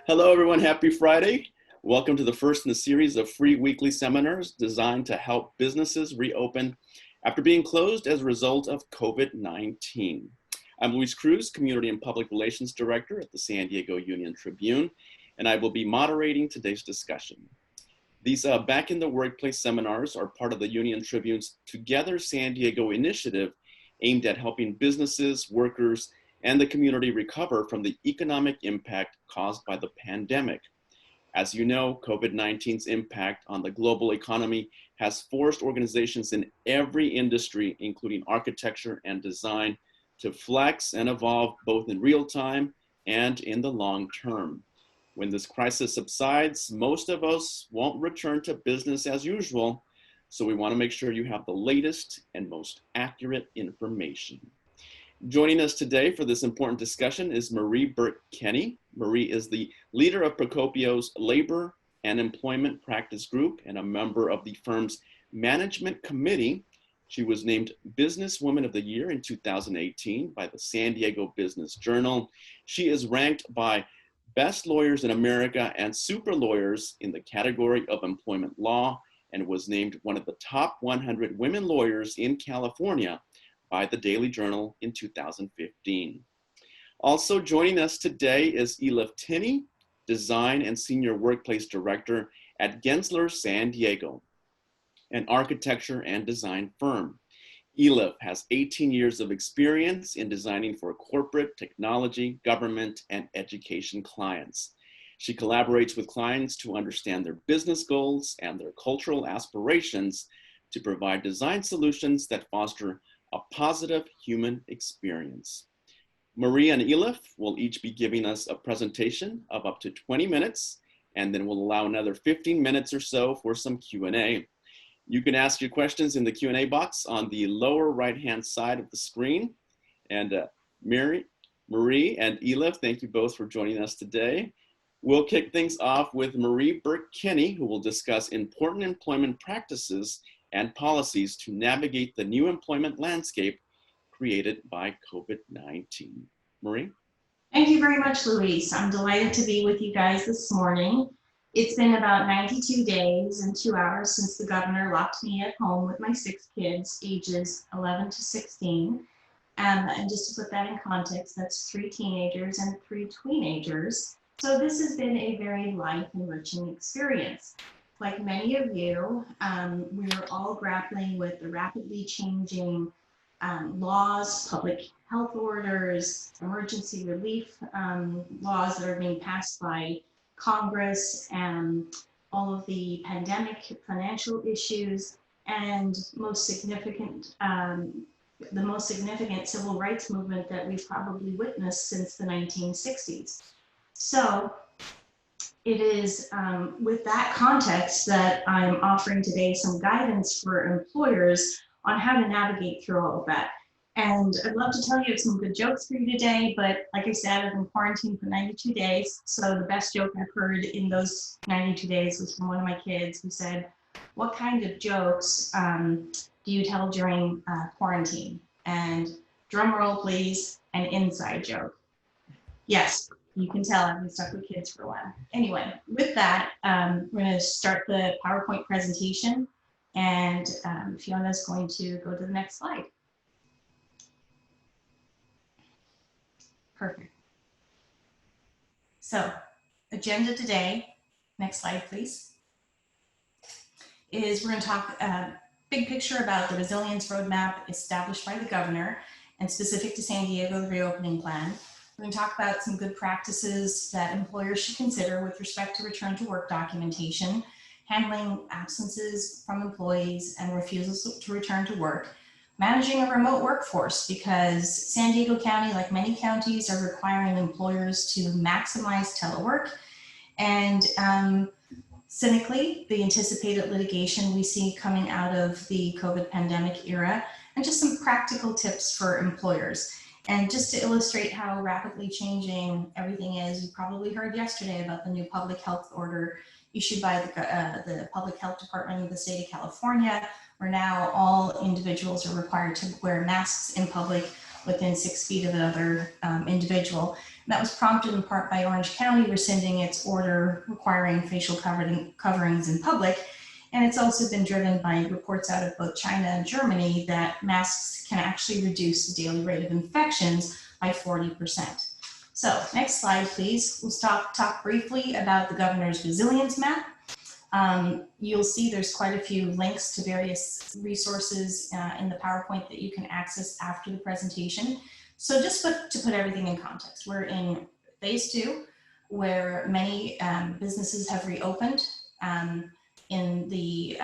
Hello, everyone. Happy Friday. Welcome to the first in a series of free weekly seminars designed to help businesses reopen after being closed as a result of COVID-19. I'm Luis Cruz, Community and Public Relations Director at the San Diego Union-Tribune, and I will be moderating today's discussion. These Back in the Workplace seminars are part of the Union-Tribune's Together San Diego initiative aimed at helping businesses, workers, and the community recover from the economic impact caused by the pandemic. As you know, COVID-19's impact on the global economy has forced organizations in every industry, including architecture and design, to flex and evolve both in real time and in the long term. When this crisis subsides, most of us won't return to business as usual, so we want to make sure you have the latest and most accurate information. Joining us today for this important discussion is Marie Burke Kenny. Marie is the leader of Procopio's Labor and Employment Practice Group and a member of the firm's Management Committee. She was named Businesswoman of the Year in 2018 by the San Diego Business Journal. She is ranked by Best Lawyers in America and Super Lawyers in the category of employment law and was named one of the top 100 women lawyers in California by the Daily Journal in 2015. Also joining us today is Elif Tinney, Design and Senior Workplace Director at Gensler San Diego, an architecture and design firm. Elif has 18 years of experience in designing for corporate, technology, government, and education clients. She collaborates with clients to understand their business goals and their cultural aspirations to provide design solutions that foster a positive human experience. Marie and Elif will each be giving us a presentation of up to 20 minutes, and then we'll allow another 15 minutes or so for some Q&A. You can ask your questions in the Q&A box on the lower right-hand side of the screen. And Marie and Elif, thank you both for joining us today. We'll kick things off with Marie Burke Kenny, who will discuss important employment practices and policies to navigate the new employment landscape created by COVID-19. Marie? Thank you very much, Luis. I'm delighted to be with you guys this morning. It's been about 92 days and 2 hours since the governor locked me at home with my 6 kids, ages 11 to 16. And just to put that in context, that's 3 teenagers and 3 tweenagers. So this has been a very life-enriching experience. Like many of you, we're all grappling with the rapidly changing laws, public health orders, emergency relief laws that are being passed by Congress, and all of the pandemic financial issues, and the most significant civil rights movement that we've probably witnessed since the 1960s. So it is with that context that I'm offering today some guidance for employers on how to navigate through all of that. And I'd love to tell you some good jokes for you today, but like I said, I've been quarantined for 92 days. So the best joke I've heard in those 92 days was from one of my kids who said, "What kind of jokes do you tell during quarantine?" And drum roll, please, an inside joke. Yes. You can tell I've been stuck with kids for a while. Anyway, with that, we're going to start the PowerPoint presentation, and Fiona's going to go to the next slide. Perfect. So, agenda today, next slide please, is we're going to talk big picture about the resilience roadmap established by the governor and specific to San Diego, the reopening plan. We're going to talk about some good practices that employers should consider with respect to return to work documentation, handling absences from employees and refusals to return to work, managing a remote workforce, because San Diego County, like many counties, are requiring employers to maximize telework, and cynically, the anticipated litigation we see coming out of the COVID pandemic era, and just some practical tips for employers. And just to illustrate how rapidly changing everything is, you probably heard yesterday about the new public health order issued by the Public Health Department of the state of California, where now all individuals are required to wear masks in public within 6 feet of another individual. And that was prompted in part by Orange County rescinding its order requiring facial coverings in public. And it's also been driven by reports out of both China and Germany that masks can actually reduce the daily rate of infections by 40%. So next slide, please. We'll talk briefly about the governor's resilience map. You'll see there's quite a few links to various resources in the PowerPoint that you can access after the presentation. So just to put everything in context, we're in phase 2, where many businesses have reopened. In the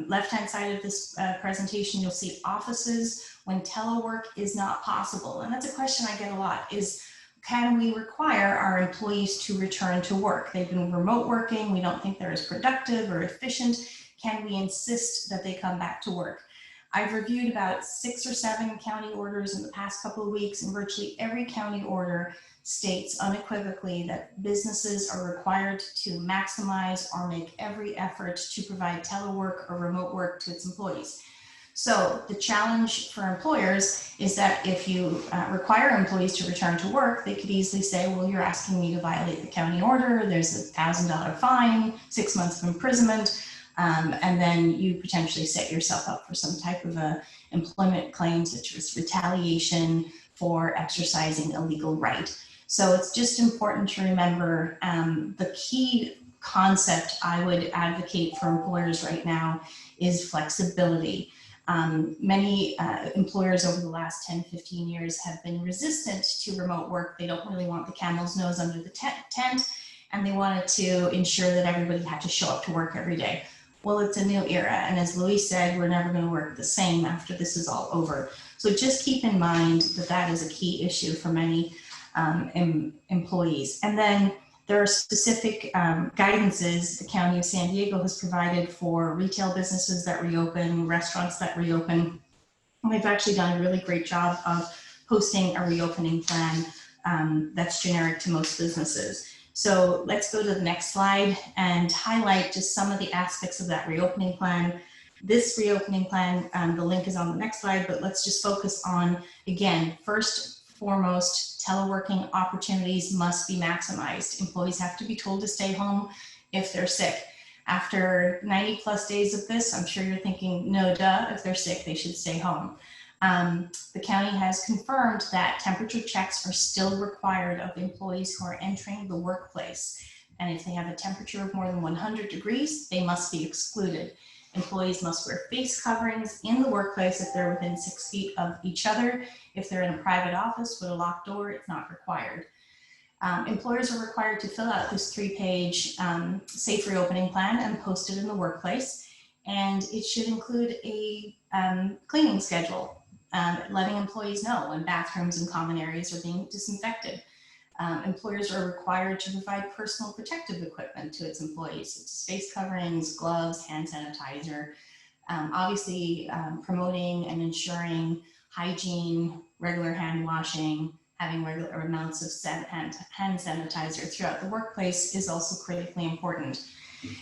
left-hand side of this presentation, you'll see offices when telework is not possible. And that's a question I get a lot is, can we require our employees to return to work? They've been remote working. We don't think they're as productive or efficient. Can we insist that they come back to work? I've reviewed about 6 or 7 county orders in the past couple of weeks, and virtually every county order states unequivocally that businesses are required to maximize or make every effort to provide telework or remote work to its employees. So the challenge for employers is that if you require employees to return to work, they could easily say, well, you're asking me to violate the county order. There's a $1,000 fine, 6 months of imprisonment, and then you potentially set yourself up for some type of a employment claim, such as retaliation for exercising a legal right. So it's just important to remember the key concept I would advocate for employers right now is flexibility. Many employers over the last 10, 15 years have been resistant to remote work. They don't really want the camel's nose under the tent, and they wanted to ensure that everybody had to show up to work every day. Well, it's a new era, and as Louise said, we're never going to work the same after this is all over. So just keep in mind that that is a key issue for many employees. And then there are specific guidances the County of San Diego has provided for retail businesses that reopen, restaurants that reopen. And they've actually done a really great job of posting a reopening plan that's generic to most businesses. So let's go to the next slide and highlight just some of the aspects of that reopening plan. This reopening plan, the link is on the next slide, but let's just focus on, again, first foremost, teleworking opportunities must be maximized. Employees have to be told to stay home if they're sick. After 90 plus days of this, I'm sure you're thinking, no duh, if they're sick, they should stay home. The county has confirmed that temperature checks are still required of employees who are entering the workplace. And if they have a temperature of more than 100 degrees, they must be excluded. Employees must wear face coverings in the workplace if they're within 6 feet of each other. If they're in a private office with a locked door, it's not required. Employers are required to fill out this 3-page safe reopening plan and post it in the workplace. And it should include a cleaning schedule, letting employees know when bathrooms and common areas are being disinfected. Employers are required to provide personal protective equipment to its employees, such as face coverings, gloves, hand sanitizer, obviously promoting and ensuring hygiene, regular hand washing, having regular amounts of hand sanitizer throughout the workplace is also critically important.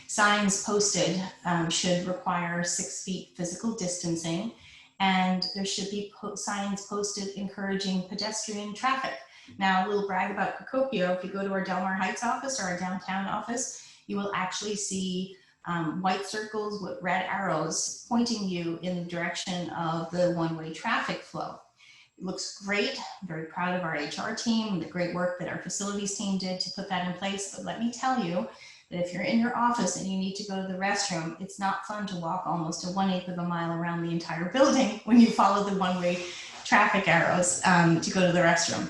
Signs posted should require 6 feet physical distancing, and there should be signs posted encouraging pedestrian traffic. Now, a little brag about Procopio, if you go to our Del Mar Heights office or our downtown office, you will actually see white circles with red arrows pointing you in the direction of the one-way traffic flow. It looks great. I'm very proud of our HR team and the great work that our facilities team did to put that in place. But let me tell you that if you're in your office and you need to go to the restroom, it's not fun to walk almost a 1/8 of a mile around the entire building when you follow the one-way traffic arrows to go to the restroom.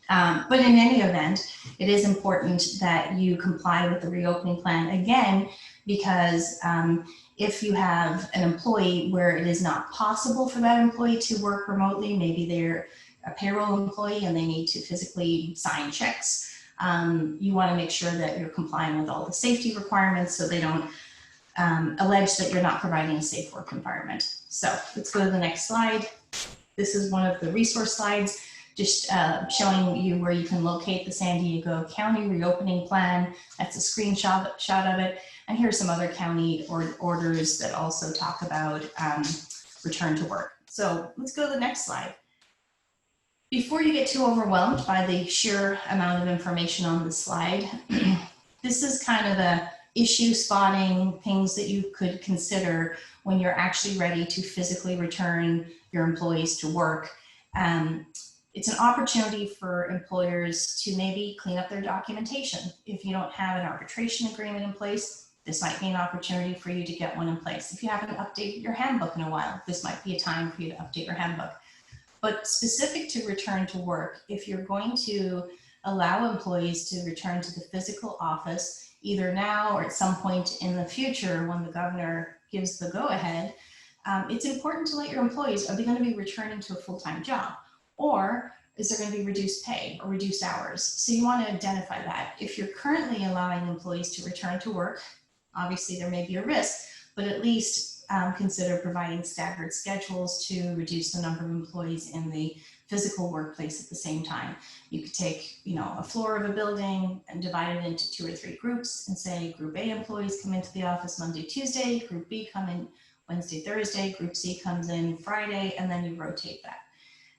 But in any event, it is important that you comply with the reopening plan again, because if you have an employee where it is not possible for that employee to work remotely, maybe they're a payroll employee and they need to physically sign checks, you want to make sure that you're complying with all the safety requirements so they don't allege that you're not providing a safe work environment. So let's go to the next slide. This is one of the resource slides, just showing you where you can locate the San Diego County reopening plan. That's a screenshot of it. And here's some other county orders that also talk about return to work. So let's go to the next slide. Before you get too overwhelmed by the sheer amount of information on the slide, this is kind of the issue spotting, things that you could consider when you're actually ready to physically return your employees to work. It's an opportunity for employers to maybe clean up their documentation. If you don't have an arbitration agreement in place, this might be an opportunity for you to get one in place. If you haven't updated your handbook in a while, this might be a time for you to update your handbook. But specific to return to work, if you're going to allow employees to return to the physical office, either now or at some point in the future when the governor gives the go-ahead, it's important to let your employees, are they going to be returning to a full-time job? Or is there going to be reduced pay or reduced hours? So you want to identify that. If you're currently allowing employees to return to work, obviously there may be a risk, but at least consider providing staggered schedules to reduce the number of employees in the physical workplace at the same time. You could take, a floor of a building and divide it into 2 or 3 groups and say Group A employees come into the office Monday, Tuesday, Group B come in Wednesday, Thursday, Group C comes in Friday, and then you rotate that.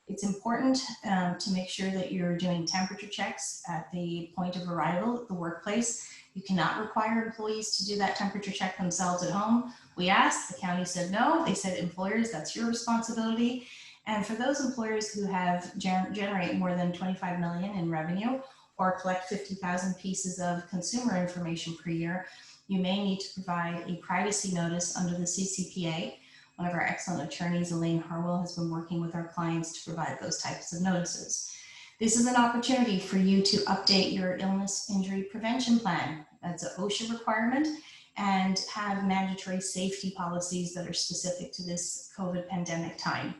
It's important to make sure that you're doing temperature checks at the point of arrival at the workplace. You cannot require employees to do that temperature check themselves at home. We asked, the county said no. They said, employers, that's your responsibility. And for those employers who have generate more than 25 million in revenue or collect 50,000 pieces of consumer information per year, you may need to provide a privacy notice under the CCPA. One of our excellent attorneys, Elaine Harwell, has been working with our clients to provide those types of notices. This is an opportunity for you to update your illness injury prevention plan. That's an OSHA requirement, and have mandatory safety policies that are specific to this COVID pandemic time.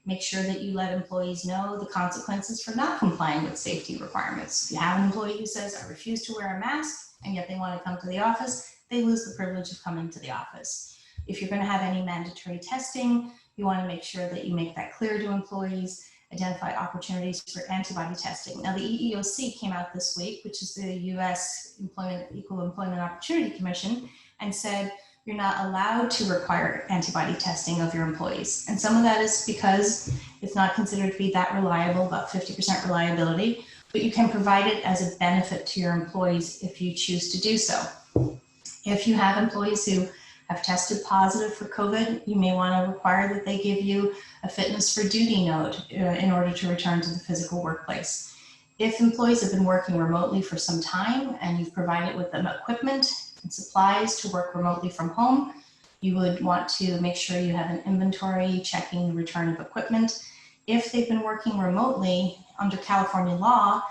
Make sure that you let employees know the consequences for not complying with safety requirements. If you have an employee who says, I refuse to wear a mask, and yet they want to come to the office, they lose the privilege of coming to the office. If you're going to have any mandatory testing, you want to make sure that you make that clear to employees, identify opportunities for antibody testing. Now, the EEOC came out this week, which is the U.S. Equal Employment Opportunity Commission, and said you're not allowed to require antibody testing of your employees. And some of that is because it's not considered to be that reliable, about 50% reliability, but you can provide it as a benefit to your employees if you choose to do so. If you have employees who have tested positive for COVID, you may want to require that they give you a fitness for duty note in order to return to the physical workplace. If employees have been working remotely for some time and you've provided with them equipment and supplies to work remotely from home, you would want to make sure you have an inventory checking the return of equipment. If they've been working remotely under California law,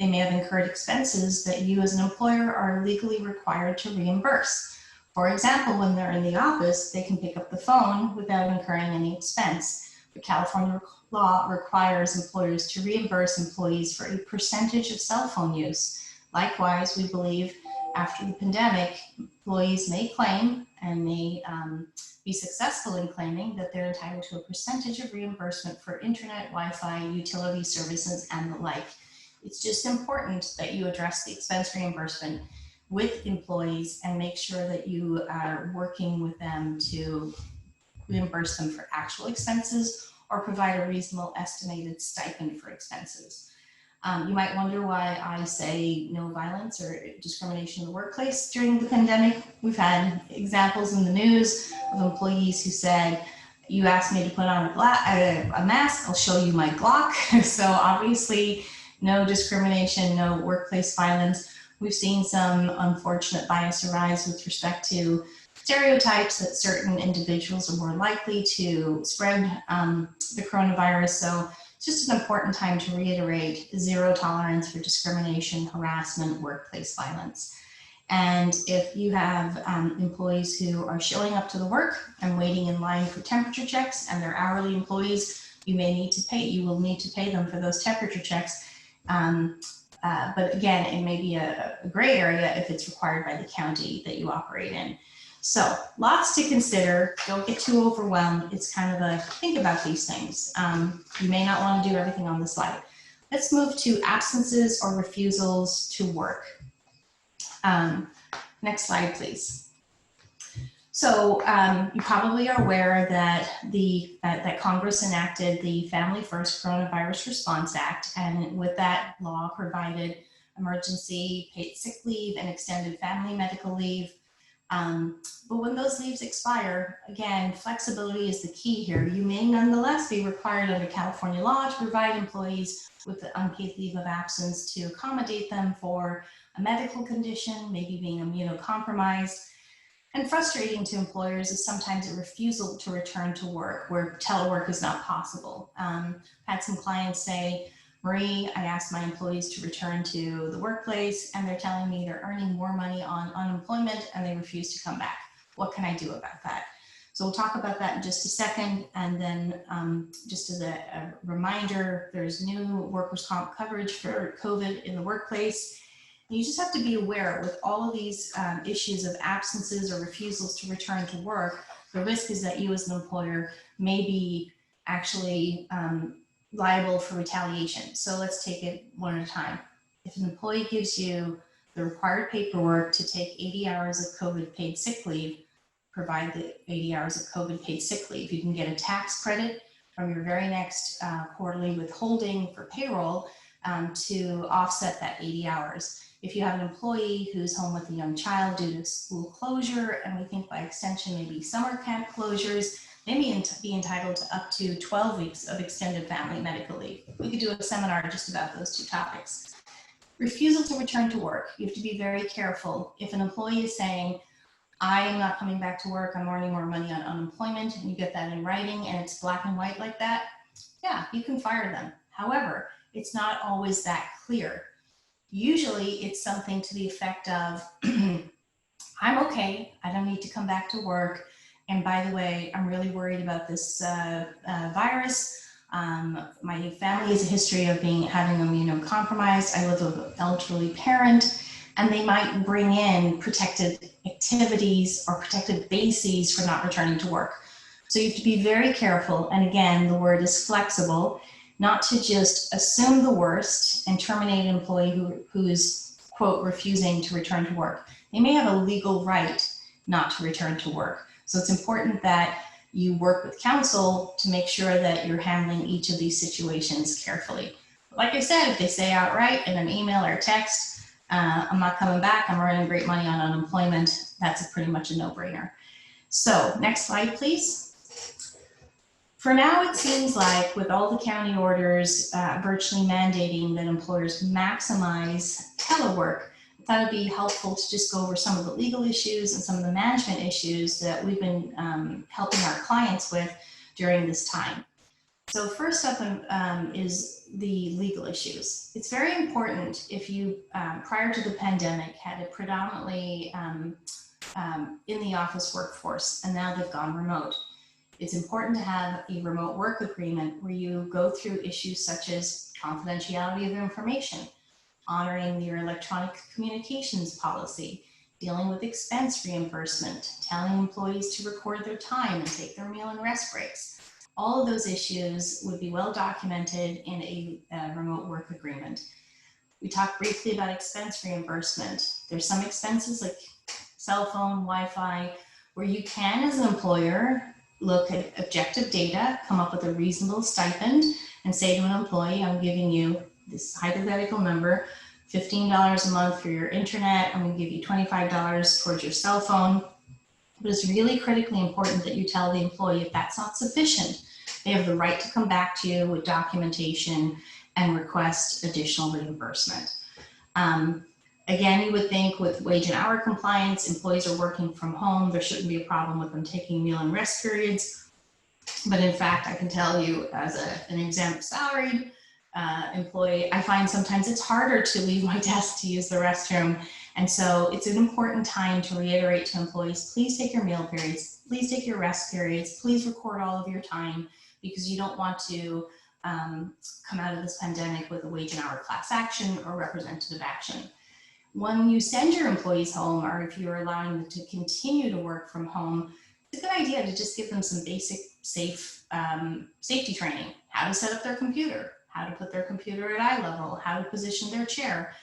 they may have incurred expenses that you as an employer are legally required to reimburse. For example, when they're in the office, they can pick up the phone without incurring any expense. But California law requires employers to reimburse employees for a percentage of cell phone use. Likewise, we believe after the pandemic, employees may claim and may be successful in claiming that they're entitled to a percentage of reimbursement for internet, Wi-Fi, utility services, and the like. It's just important that you address the expense reimbursement with employees and make sure that you are working with them to reimburse them for actual expenses or provide a reasonable estimated stipend for expenses. You might wonder why I say no violence or discrimination in the workplace during the pandemic. We've had examples in the news of employees who said, you asked me to put on a mask, I'll show you my Glock. So obviously no discrimination, no workplace violence. We've seen some unfortunate bias arise with respect to stereotypes that certain individuals are more likely to spread the coronavirus. So it's just an important time to reiterate zero tolerance for discrimination, harassment, workplace violence. And if you have employees who are showing up to the work and waiting in line for temperature checks and they're hourly employees, you will need to pay them for those temperature checks. But again, it may be a gray area if it's required by the county that you operate in. So lots to consider. Don't get too overwhelmed. It's kind of a think about these things. You may not want to do everything on the slide. Let's move to absences or refusals to work. Next slide, please. So you probably are aware that that Congress enacted the Family First Coronavirus Response Act, and with that law provided emergency paid sick leave and extended family medical leave. But when those leaves expire, again, flexibility is the key here. You may nonetheless be required under California law to provide employees with the unpaid leave of absence to accommodate them for a medical condition, maybe being immunocompromised. And frustrating to employers is sometimes a refusal to return to work where telework is not possible. Had some clients say, Marie, I asked my employees to return to the workplace and they're telling me they're earning more money on unemployment and they refuse to come back. What can I do about that? So we'll talk about that in just a second. And then just as a reminder, there's new workers' comp coverage for COVID in the workplace. You just have to be aware with all of these issues of absences or refusals to return to work, the risk is that you as an employer may be actually liable for retaliation. So let's take it one at a time. If an employee gives you the required paperwork to take 80 hours of COVID paid sick leave, provide the 80 hours of COVID paid sick leave. You can get a tax credit from your very next quarterly withholding for payroll to offset that 80 hours. If you have an employee who's home with a young child due to school closure, and we think by extension maybe summer camp closures, they may be entitled to up to 12 weeks of extended family medical leave. We could do a seminar just about those two topics. Refusal to return to work. You have to be very careful. If an employee is saying, I am not coming back to work, I'm earning more money on unemployment, and you get that in writing and it's black and white like that, yeah, you can fire them. However, it's not always that clear. Usually it's something to the effect of, I'm okay, I don't need to come back to work. And by the way, I'm really worried about this virus. My family has a history of having immunocompromised. I live with an elderly parent, and they might bring in protected activities or protected bases for not returning to work. So you have to be very careful. And again, the word is flexible, not to just assume the worst and terminate an employee who is, quote, refusing to return to work. They may have a legal right not to return to work. So it's important that you work with counsel to make sure that you're handling each of these situations carefully. Like I said, if they say outright in an email or a text, I'm not coming back, I'm earning great money on unemployment, that's pretty much a no-brainer. So next slide, please. For now, it seems like with all the county orders virtually mandating that employers maximize telework, I thought it'd be helpful to just go over some of the legal issues and some of the management issues that we've been helping our clients with during this time. So first up is the legal issues. It's very important if you, prior to the pandemic, had a predominantly in the office workforce, and now they've gone remote. It's important to have a remote work agreement where you go through issues such as confidentiality of information, honoring your electronic communications policy, dealing with expense reimbursement, telling employees to record their time and take their meal and rest breaks. All of those issues would be well documented in a remote work agreement. We talked briefly about expense reimbursement. There's some expenses like cell phone, Wi-Fi, where you can, as an employer, look at objective data, come up with a reasonable stipend, and say to an employee, I'm giving you this hypothetical number, $15 a month for your internet, I'm gonna give you $25 towards your cell phone. But it's really critically important that you tell the employee if that's not sufficient, they have the right to come back to you with documentation and request additional reimbursement. Again, you would think with wage and hour compliance, employees are working from home, there shouldn't be a problem with them taking meal and rest periods. But in fact, I can tell you as an exempt salaried employee, I find sometimes it's harder to leave my desk to use the restroom. And so it's an important time to reiterate to employees, please take your meal periods, please take your rest periods, please record all of your time, because you don't want to come out of this pandemic with a wage and hour class action or representative action. When you send your employees home, or if you're allowing them to continue to work from home, it's a good idea to just give them some basic safety training, how to set up their computer, how to put their computer at eye level, how to position their chair.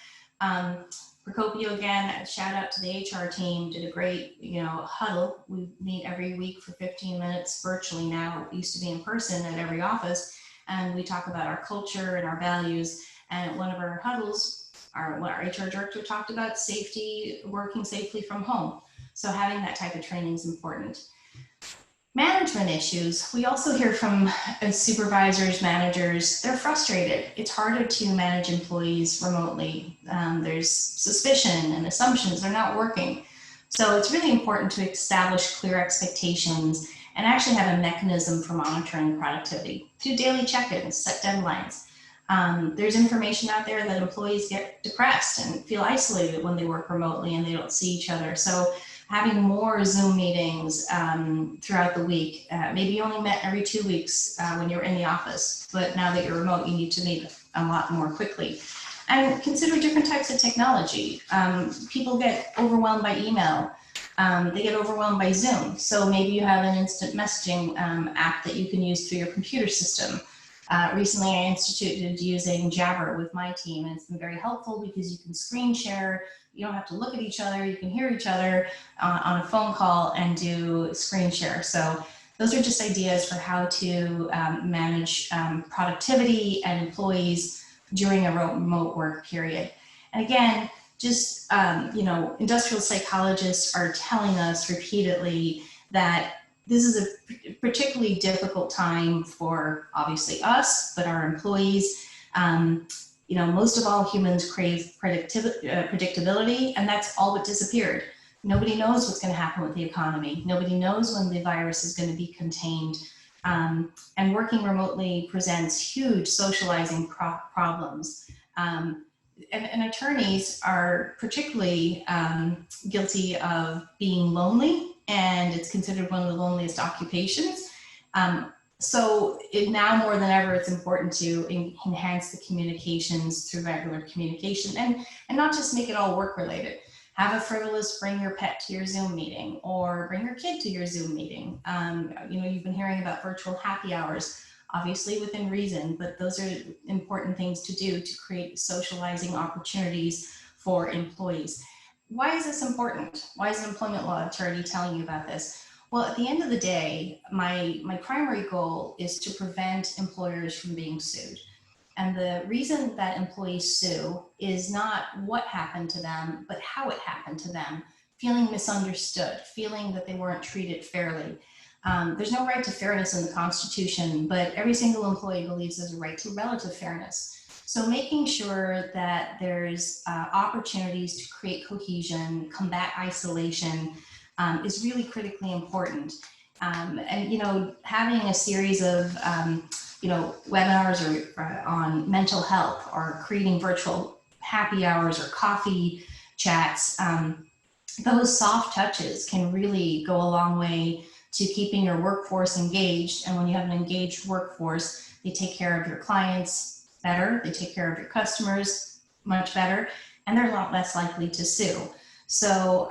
Procopio again, shout out to the HR team, did a great, huddle. We meet every week for 15 minutes virtually now. It used to be in person at every office, and we talk about our culture and our values. And at one of our huddles, our HR director talked about safety, working safely from home. So having that type of training is important. Management issues. We also hear from supervisors, managers, they're frustrated. It's harder to manage employees remotely. There's suspicion and assumptions, they're not working. So it's really important to establish clear expectations and actually have a mechanism for monitoring productivity. Do daily check-ins, set deadlines. There's information out there that employees get depressed and feel isolated when they work remotely and they don't see each other. So having more Zoom meetings throughout the week. Maybe you only met every 2 weeks when you're in the office, but now that you're remote, you need to meet a lot more quickly. And consider different types of technology. People get overwhelmed by email. They get overwhelmed by Zoom. So maybe you have an instant messaging app that you can use through your computer system. Recently, I instituted using Jabber with my team, and it's been very helpful because you can screen share. You don't have to look at each other. You can hear each other on a phone call and do screen share. So those are just ideas for how to manage productivity and employees during a remote work period. And again, just, industrial psychologists are telling us repeatedly that this is a particularly difficult time for obviously us, but our employees. Most of all, humans crave predictability, and that's all but disappeared. Nobody knows what's going to happen with the economy. Nobody knows when the virus is going to be contained. And working remotely presents huge socializing problems. And attorneys are particularly guilty of being lonely, and it's considered one of the loneliest occupations. So now more than ever, it's important to enhance the communications through regular communication and not just make it all work related. Have a frivolous, bring your pet to your Zoom meeting or bring your kid to your Zoom meeting. You've been hearing about virtual happy hours, obviously within reason, but those are important things to do to create socializing opportunities for employees. Why is this important? Why is an employment law attorney telling you about this? Well, at the end of the day, my primary goal is to prevent employers from being sued. And the reason that employees sue is not what happened to them, but how it happened to them, feeling misunderstood, feeling that they weren't treated fairly. There's no right to fairness in the Constitution, but every single employee believes there's a right to relative fairness. So making sure that there's opportunities to create cohesion, combat isolation, is really critically important. Having a series of, webinars or on mental health or creating virtual happy hours or coffee chats, those soft touches can really go a long way to keeping your workforce engaged. And when you have an engaged workforce, they take care of your clients better, they take care of your customers much better, and they're a lot less likely to sue. So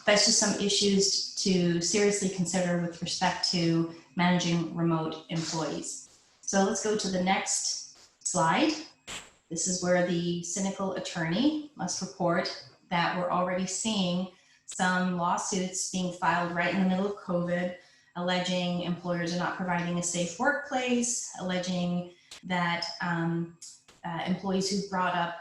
that's just some issues to seriously consider with respect to managing remote employees. So let's go to the next slide. This is where the cynical attorney must report that we're already seeing some lawsuits being filed right in the middle of COVID, alleging employers are not providing a safe workplace, alleging that employees who brought up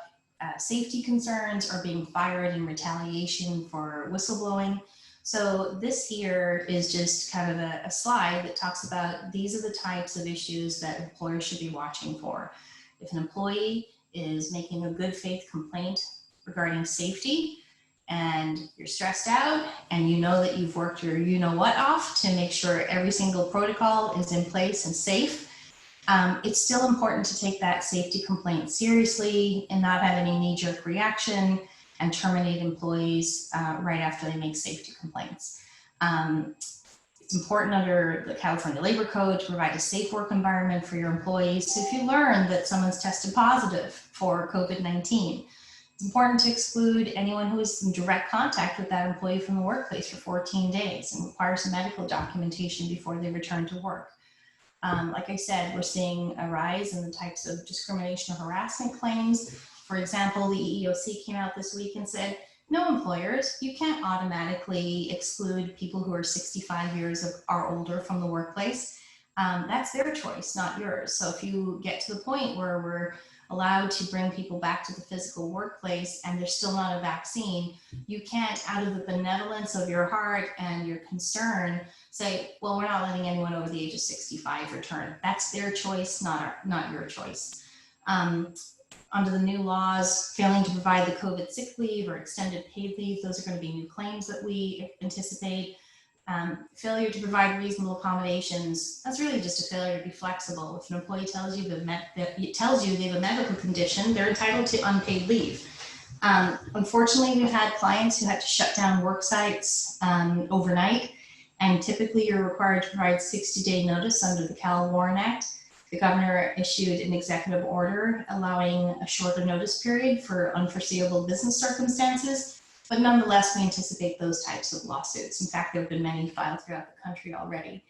safety concerns are being fired in retaliation for whistleblowing. So this here is just kind of a slide that talks about these are the types of issues that employers should be watching for. If an employee is making a good faith complaint regarding safety and you're stressed out and you know that you've worked your you-know-what off to make sure every single protocol is in place and safe, it's still important to take that safety complaint seriously and not have any knee-jerk reaction and terminate employees right after they make safety complaints. It's important under the California Labor Code to provide a safe work environment for your employees. So if you learn that someone's tested positive for COVID-19, it's important to exclude anyone who is in direct contact with that employee from the workplace for 14 days and require some medical documentation before they return to work. Like I said, we're seeing a rise in the types of discrimination or harassment claims For example, the EEOC came out this week and said, no employers, you can't automatically exclude people who are 65 years or older from the workplace. That's their choice, not yours. So if you get to the point where we're allowed to bring people back to the physical workplace and there's still not a vaccine, you can't, out of the benevolence of your heart and your concern, say, well, we're not letting anyone over the age of 65 return. That's their choice, not your choice. Under the new laws, failing to provide the COVID sick leave or extended paid leave, those are going to be new claims that we anticipate. Failure to provide reasonable accommodations, that's really just a failure to be flexible. If an employee tells you they have a medical condition, they're entitled to unpaid leave. Unfortunately, we've had clients who had to shut down work sites overnight, and typically you're required to provide 60-day notice under the Cal Warren Act. The governor issued an executive order allowing a shorter notice period for unforeseeable business circumstances, but nonetheless, we anticipate those types of lawsuits. In fact, there have been many filed throughout the country already.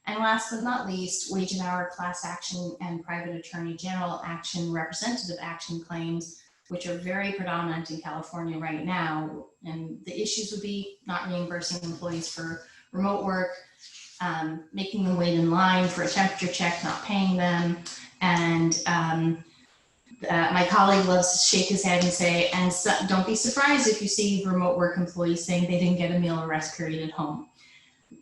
And last but not least, wage and hour class action and private attorney general action, representative action claims, which are very predominant in California right now. And the issues would be not reimbursing employees for remote work, making them wait in line for a temperature check, not paying them. And my colleague loves to shake his head and say, and so, don't be surprised if you see remote work employees saying they didn't get a meal or rest period at home.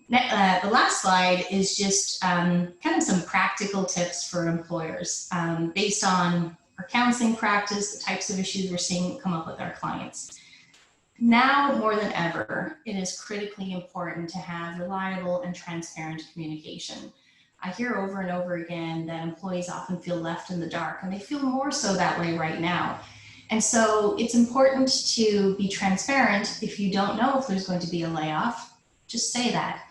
The last slide is just kind of some practical tips for employers based on our counseling practice, the types of issues we're seeing come up with our clients. Now more than ever, it is critically important to have reliable and transparent communication. I hear over and over again that employees often feel left in the dark, and they feel more so that way right now. And so it's important to be transparent. If you don't know if there's going to be a layoff, just say that.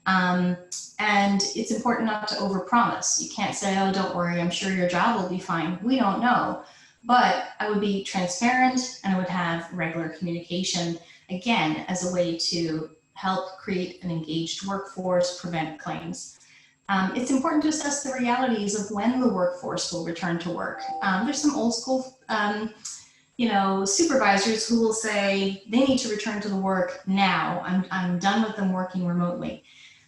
And it's important not to overpromise. You can't say, oh, don't worry, I'm sure your job will be fine. We don't know. But I would be transparent, and I would have regular communication, again, as a way to help create an engaged workforce, prevent claims. It's important to assess the realities of when the workforce will return to work. There's some old school supervisors who will say they need to return to the work now. I'm done with them working remotely.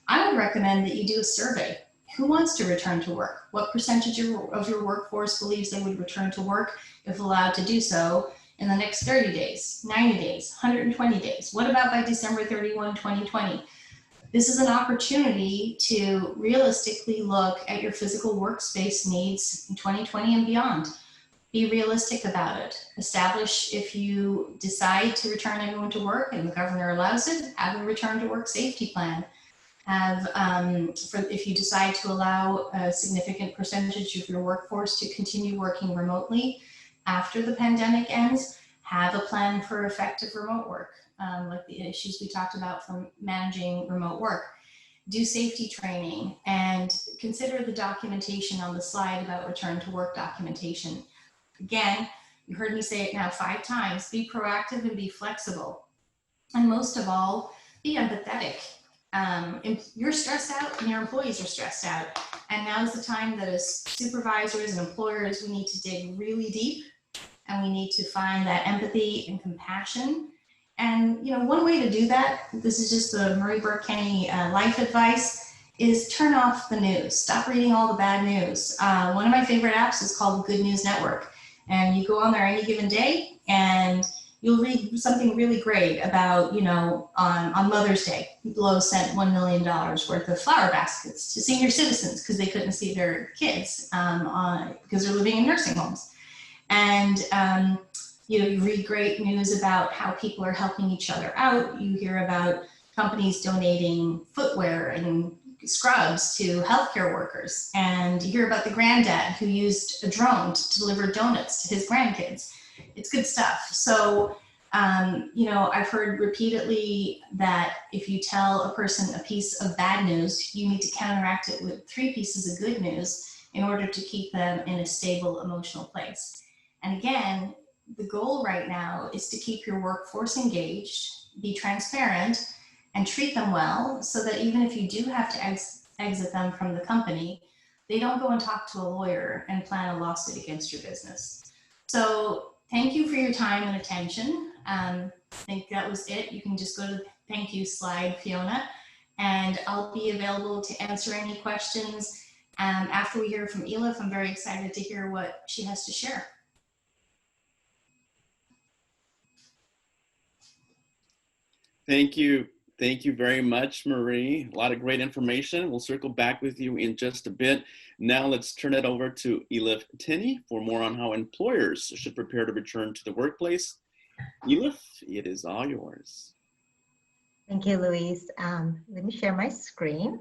I would recommend that you do a survey. Who wants to return to work? What percentage of your workforce believes they would return to work if allowed to do so in the next 30 days, 90 days, 120 days? What about by December 31, 2020? This is an opportunity to realistically look at your physical workspace needs in 2020 and beyond. Be realistic about it. Establish, if you decide to return everyone to work and the governor allows it, have a return to work safety plan. Have, if you decide to allow a significant percentage of your workforce to continue working remotely after the pandemic ends, have a plan for effective remote work, like the issues we talked about from managing remote work. Do safety training and consider the documentation on the slide about return to work documentation. Again, you heard me say it now 5 times, be proactive and be flexible. And most of all, be empathetic. You're stressed out and your employees are stressed out. And now's the time that as supervisors and employers, we need to dig really deep, and we need to find that empathy and compassion. And one way to do that, this is just the Marie Burke Kenny life advice, is turn off the news. Stop reading all the bad news. One of my favorite apps is called the Good News Network. And you go on there any given day and you'll read something really great about, on Mother's Day, Lowe's sent $1 million worth of flower baskets to senior citizens because they couldn't see their kids because they're living in nursing homes. And, you read great news about how people are helping each other out. You hear about companies donating footwear and scrubs to healthcare workers. And you hear about the granddad who used a drone to deliver donuts to his grandkids. It's good stuff. So, I've heard repeatedly that if you tell a person a piece of bad news, you need to counteract it with 3 pieces of good news in order to keep them in a stable emotional place. And again, the goal right now is to keep your workforce engaged, be transparent, and treat them well so that even if you do have to exit them from the company, they don't go and talk to a lawyer and plan a lawsuit against your business. So Thank you for your time and attention. I think that was it. You can just go to the thank you slide, Fiona, and I'll be available to answer any questions after we hear from Elif. I'm very excited to hear what she has to share. Thank you. Thank you very much, Marie. A lot of great information. We'll circle back with you in just a bit. Now let's turn it over to Elif Tinney for more on how employers should prepare to return to the workplace. Elif, it is all yours. Thank you, Louise. Let me share my screen.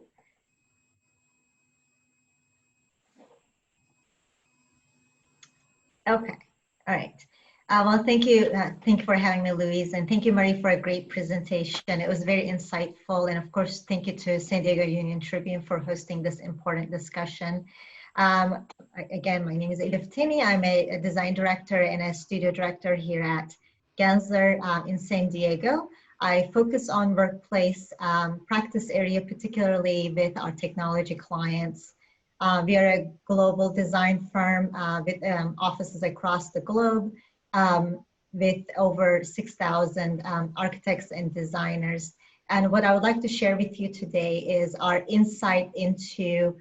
Okay, all right. Well, thank you for having me, Louise, and thank you, Marie, for a great presentation. It was very insightful, and of course, thank you to San Diego Union-Tribune for hosting this important discussion. Again, my name is Elif Tinney. I'm a design director and a studio director here at Gensler in San Diego. I focus on workplace practice area, particularly with our technology clients. We are a global design firm with offices across the globe, with over 6,000 architects and designers. And what I would like to share with you today is our insight into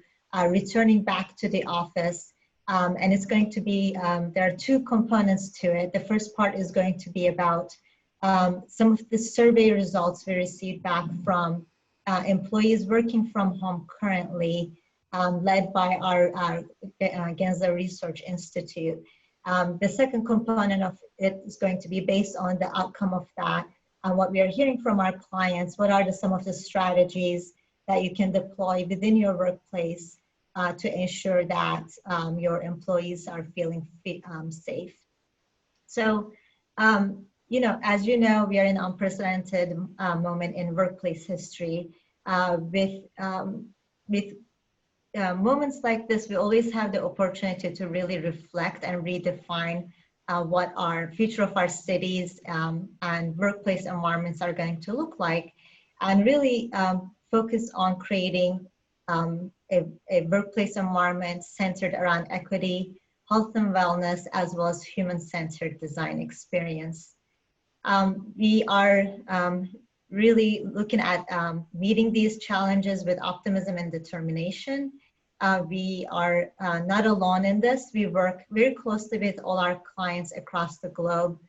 returning back to the office. And it's going to be, there are two components to it. The first part is going to be about some of the survey results we received back from employees working from home currently, led by our Gensler Research Institute. The second component of it is going to be based on the outcome of that, and what we are hearing from our clients. What are some of the strategies that you can deploy within your workplace to ensure that your employees are feeling safe? So, you know, as you know, we are in an unprecedented moment in workplace history. With moments like this, we always have the opportunity to really reflect and redefine what our future of our cities and workplace environments are going to look like, and really focus on creating a workplace environment centered around equity, health and wellness, as well as human-centered design experience. We are really looking at meeting these challenges with optimism and determination. We are not alone in this. We work very closely with all our clients across the globe,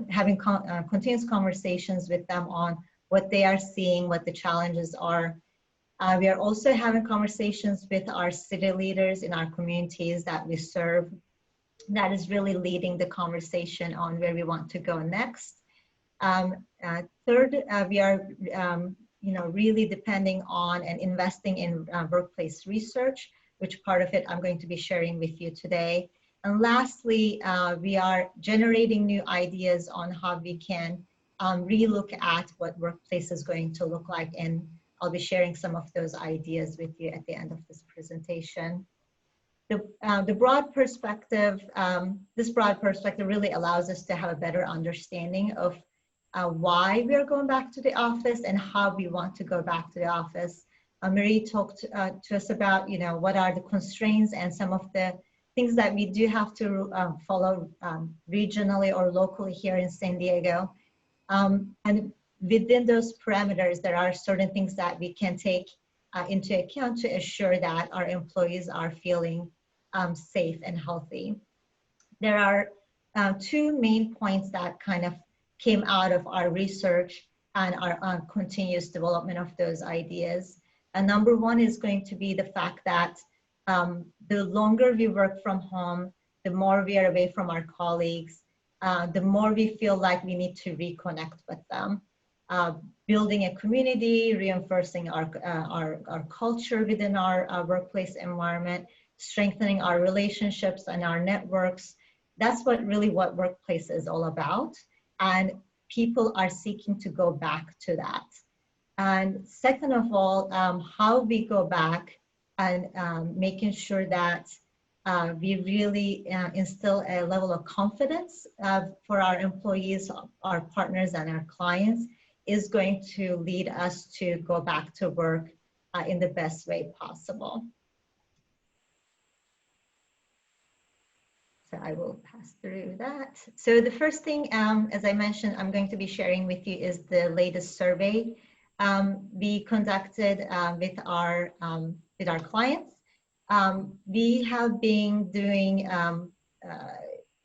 having continuous conversations with them on what they are seeing, what the challenges are. We are also having conversations with our city leaders in our communities that we serve. That is really leading the conversation on where we want to go next. Third, we are really depending on and investing in workplace research, which part of it I'm going to be sharing with you today. And lastly, we are generating new ideas on how we can relook at what workplace is going to look like, and I'll be sharing some of those ideas with you at the end of this presentation. The broad perspective, this broad perspective really allows us to have a better understanding of why we are going back to the office and how we want to go back to the office. Marie talked to us about, you know, what are the constraints and some of the things that we do have to follow regionally or locally here in San Diego. And within those parameters, there are certain things that we can take into account to assure that our employees are feeling safe and healthy. There are two main points that kind of came out of our research and our continuous development of those ideas. And number one is going to be the fact that the longer we work from home, the more we are away from our colleagues, the more we feel like we need to reconnect with them. Building a community, reinforcing our culture within our workplace environment, strengthening our relationships and our networks. That's what workplace is all about. And people are seeking to go back to that. And second of all, how we go back and making sure that we really instill a level of confidence for our employees, our partners, and our clients is going to lead us to go back to work in the best way possible. So I will pass through that. So the first thing, as I mentioned, I'm going to be sharing with you is the latest survey we conducted with our clients. We have been doing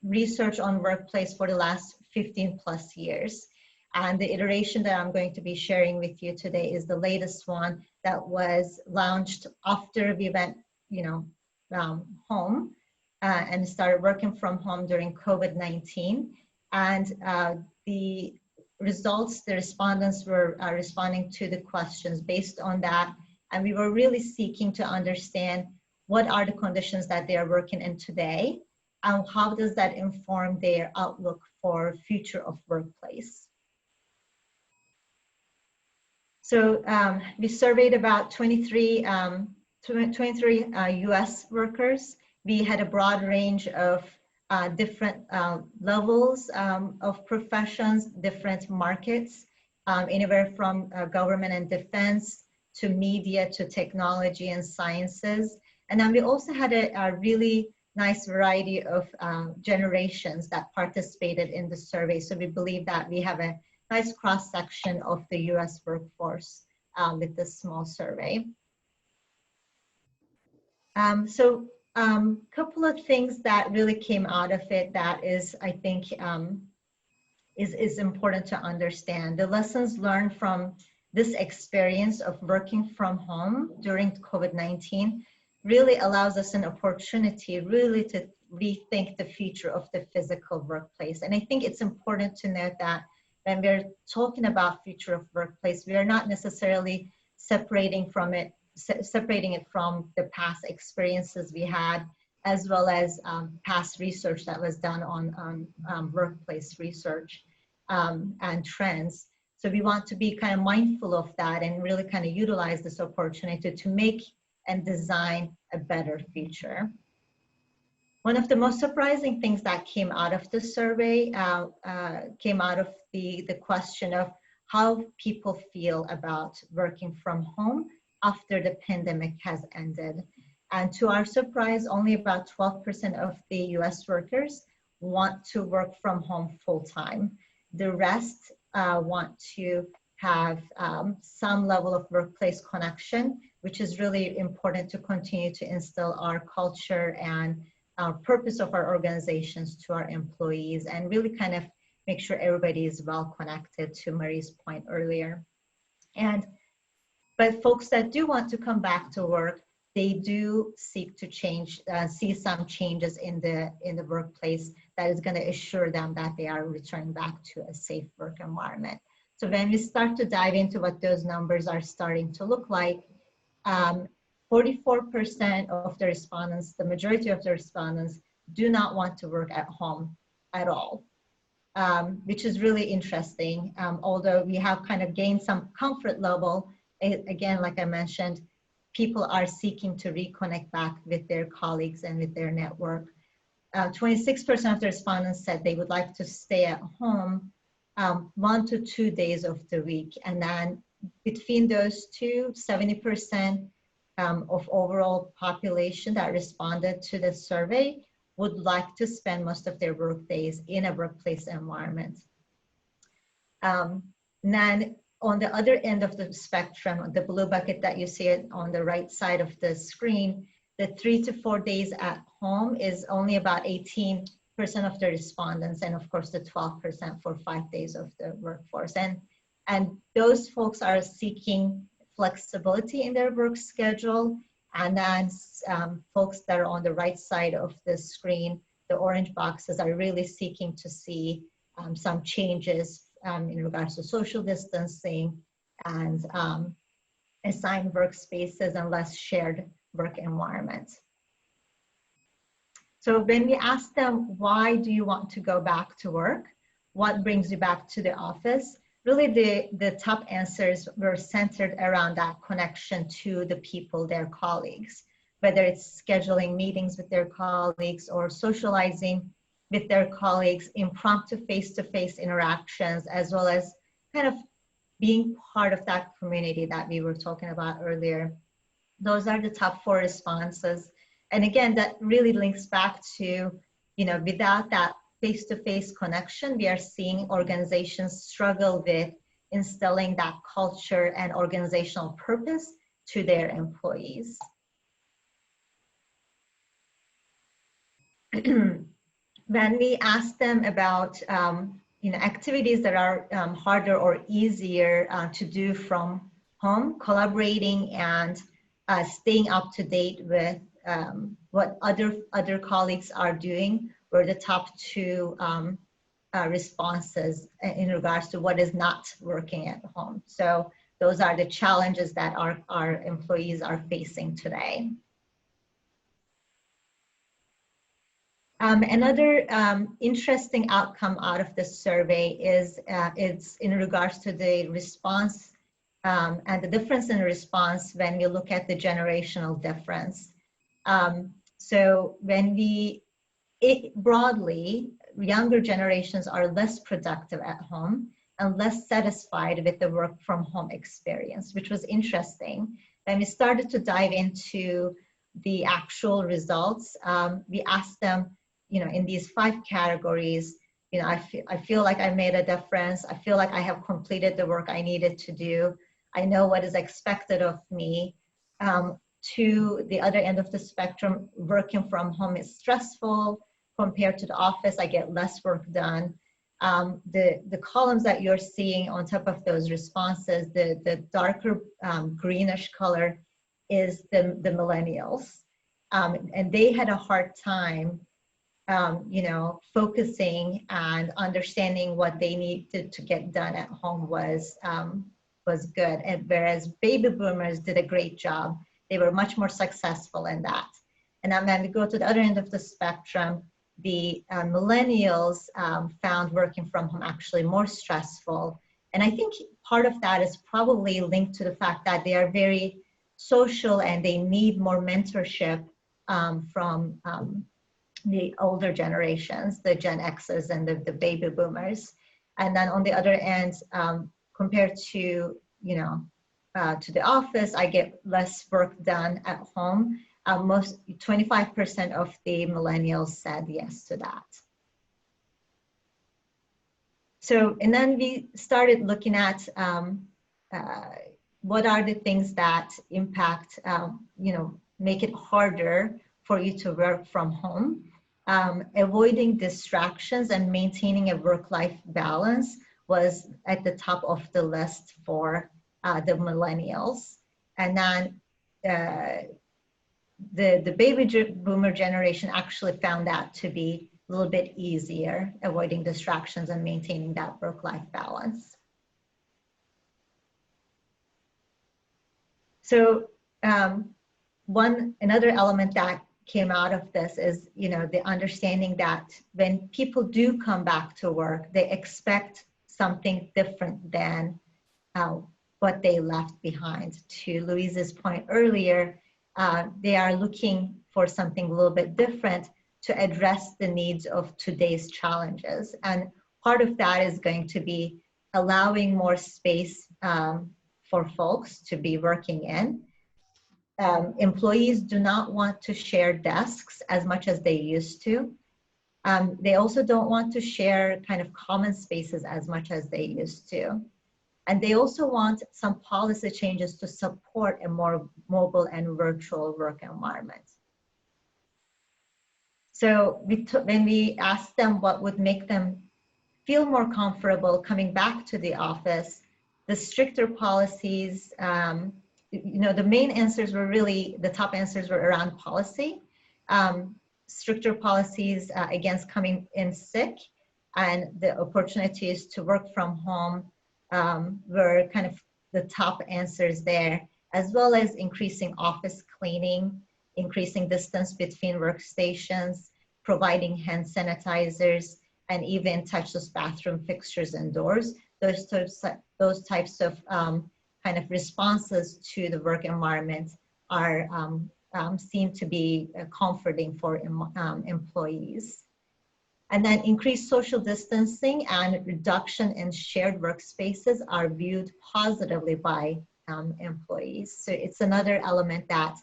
research on workplace for the last 15 plus years. And the iteration that I'm going to be sharing with you today is the latest one that was launched after we went, home and started working from home during COVID-19. And the results, the respondents were responding to the questions based on that. And we were really seeking to understand what are the conditions that they are working in today, and how does that inform their outlook for future of workplace. So we surveyed about 23 US workers. We had a broad range of different levels of professions, different markets, anywhere from government and defense to media to technology and sciences. And then we also had a really nice variety of generations that participated in the survey. So we believe that we have a nice cross-section of the US workforce with this small survey. Couple of things that really came out of it that is, I think, is important to understand. The lessons learned from this experience of working from home during COVID-19 really allows us an opportunity really to rethink the future of the physical workplace. And I think it's important to note that when we're talking about future of workplace, we are not necessarily separating it from the past experiences we had, as well as past research that was done on workplace research and trends. So we want to be kind of mindful of that and really kind of utilize this opportunity to make and design a better future. One of the most surprising things that came out of the survey came out of the question of how people feel about working from home after the pandemic has ended. And to our surprise, only about 12% of the US workers want to work from home full time. The rest want to have some level of workplace connection, which is really important to continue to instill our culture and purpose of our organizations to our employees, and really kind of make sure everybody is well connected, to Marie's point earlier. But folks that do want to come back to work, they do seek to see some changes in the workplace that is going to assure them that they are returning back to a safe work environment. So when we start to dive into what those numbers are starting to look like, 44% of the respondents, the majority of the respondents, do not want to work at home at all, which is really interesting. Although we have kind of gained some comfort level, again, like I mentioned, people are seeking to reconnect back with their colleagues and with their network. 26% of the respondents said they would like to stay at home 1 to 2 days of the week. And then between those two, 70% of overall population that responded to the survey would like to spend most of their work days in a workplace environment. And then on the other end of the spectrum, the blue bucket that you see on the right side of the screen, the 3 to 4 days at home is only about 18% of the respondents, and of course the 12% for 5 days of the workforce. And those folks are seeking flexibility in their work schedule. And then folks that are on the right side of the screen, the orange boxes, are really seeking to see some changes in regards to social distancing and assigned workspaces and less shared work environments. So when we ask them, why do you want to go back to work? What brings you back to the office? Really the top answers were centered around that connection to the people, their colleagues, whether it's scheduling meetings with their colleagues or socializing with their colleagues, impromptu face-to-face interactions, as well as kind of being part of that community that we were talking about earlier. Those are the top 4 responses. And again, that really links back to without that face-to-face connection, we are seeing organizations struggle with instilling that culture and organizational purpose to their employees. When we ask them about activities that are harder or easier to do from home, collaborating and staying up to date with what other colleagues are doing were the top two responses in regards to what is not working at home. So those are the challenges that our employees are facing today. Another interesting outcome out of this survey is it's in regards to the response and the difference in response when we look at the generational difference. So when broadly, younger generations are less productive at home and less satisfied with the work from home experience, which was interesting. When we started to dive into the actual results, we asked them, in these 5 categories, I feel like I made a difference. I feel like I have completed the work I needed to do. I know what is expected of me. To the other end of the spectrum, working from home is stressful. Compared to the office, I get less work done. The columns that you're seeing on top of those responses, the darker greenish color is the millennials. And they had a hard time focusing and understanding what they needed to get done at home was good. And whereas baby boomers did a great job, they were much more successful in that. And then when we go to the other end of the spectrum, the millennials found working from home actually more stressful. And I think part of that is probably linked to the fact that they are very social and they need more mentorship from the older generations, the Gen Xers and the baby boomers. And then on the other end, compared to, to the office, I get less work done at home. 25% of the millennials said yes to that. So, and then we started looking at what are the things that impact, make it harder for you to work from home. Avoiding distractions and maintaining a work-life balance was at the top of the list for the millennials. And then the baby boomer generation actually found that to be a little bit easier, avoiding distractions and maintaining that work-life balance. So another element that came out of this is, the understanding that when people do come back to work, they expect something different than what they left behind. To Louise's point earlier, they are looking for something a little bit different to address the needs of today's challenges. And part of that is going to be allowing more space for folks to be working in. Employees do not want to share desks as much as they used to. They also don't want to share kind of common spaces as much as they used to. And they also want some policy changes to support a more mobile and virtual work environment. So when we asked them what would make them feel more comfortable coming back to the office, the stricter policies, the main answers were really, the top answers were around policy. Stricter policies against coming in sick and the opportunities to work from home were kind of the top answers there, as well as increasing office cleaning, increasing distance between workstations, providing hand sanitizers, and even touchless bathroom fixtures and doors. Those types of kind of responses to the work environment are seem to be comforting for employees. And then increased social distancing and reduction in shared workspaces are viewed positively by employees. So it's another element that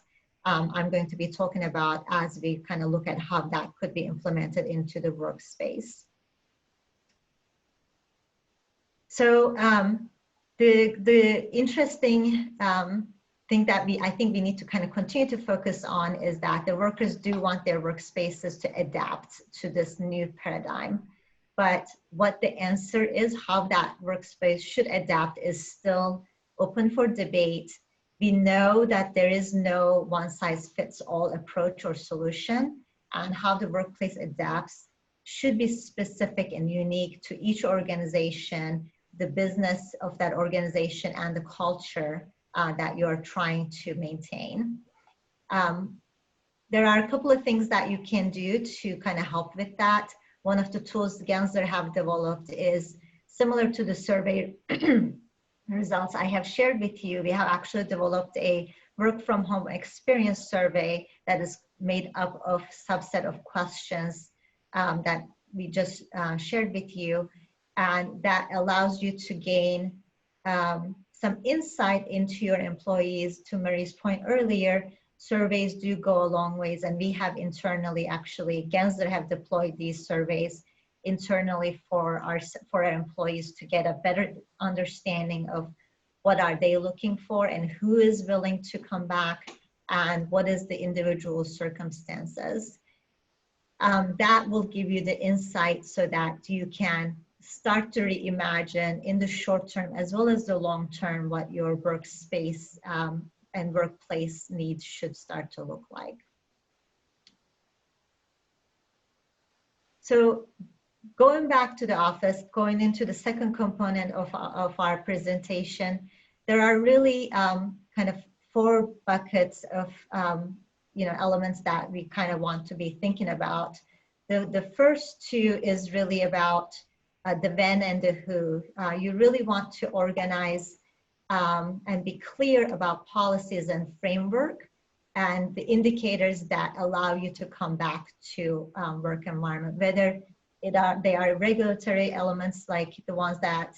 I'm going to be talking about as we kind of look at how that could be implemented into the workspace. So the interesting thing that I think we need to kind of continue to focus on is that the workers do want their workspaces to adapt to this new paradigm. But what the answer is, how that workspace should adapt, is still open for debate. We know that there is no one-size-fits-all approach or solution, and how the workplace adapts should be specific and unique to each organization, the business of that organization, and the culture that you're trying to maintain. There are a couple of things that you can do to kind of help with that. One of the tools Gensler have developed is similar to the survey results I have shared with you. We have actually developed a work from home experience survey that is made up of subset of questions that we just shared with you, and that allows you to gain some insight into your employees. To Marie's point earlier, surveys do go a long ways, and we have internally, actually, Gensler have deployed these surveys internally for our employees to get a better understanding of what are they looking for and who is willing to come back and what is the individual circumstances. That will give you the insight so that you can start to reimagine in the short term as well as the long term what your workspace and workplace needs should start to look like. So going back to the office, going into the second component of our presentation, there are really kind of 4 buckets of elements that we kind of want to be thinking about. The first 2 is really about the when and the who. You really want to organize and be clear about policies and framework and the indicators that allow you to come back to work environment, whether they are regulatory elements like the ones that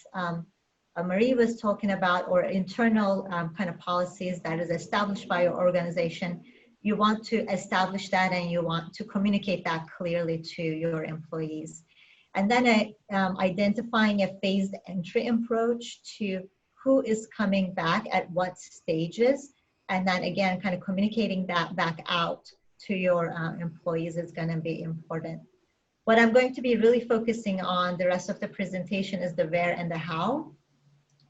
Marie was talking about, or internal kind of policies that is established by your organization. You want to establish that and you want to communicate that clearly to your employees. And then identifying a phased entry approach to who is coming back at what stages. And then again, kind of communicating that back out to your employees is going to be important. What I'm going to be really focusing on the rest of the presentation is the where and the how,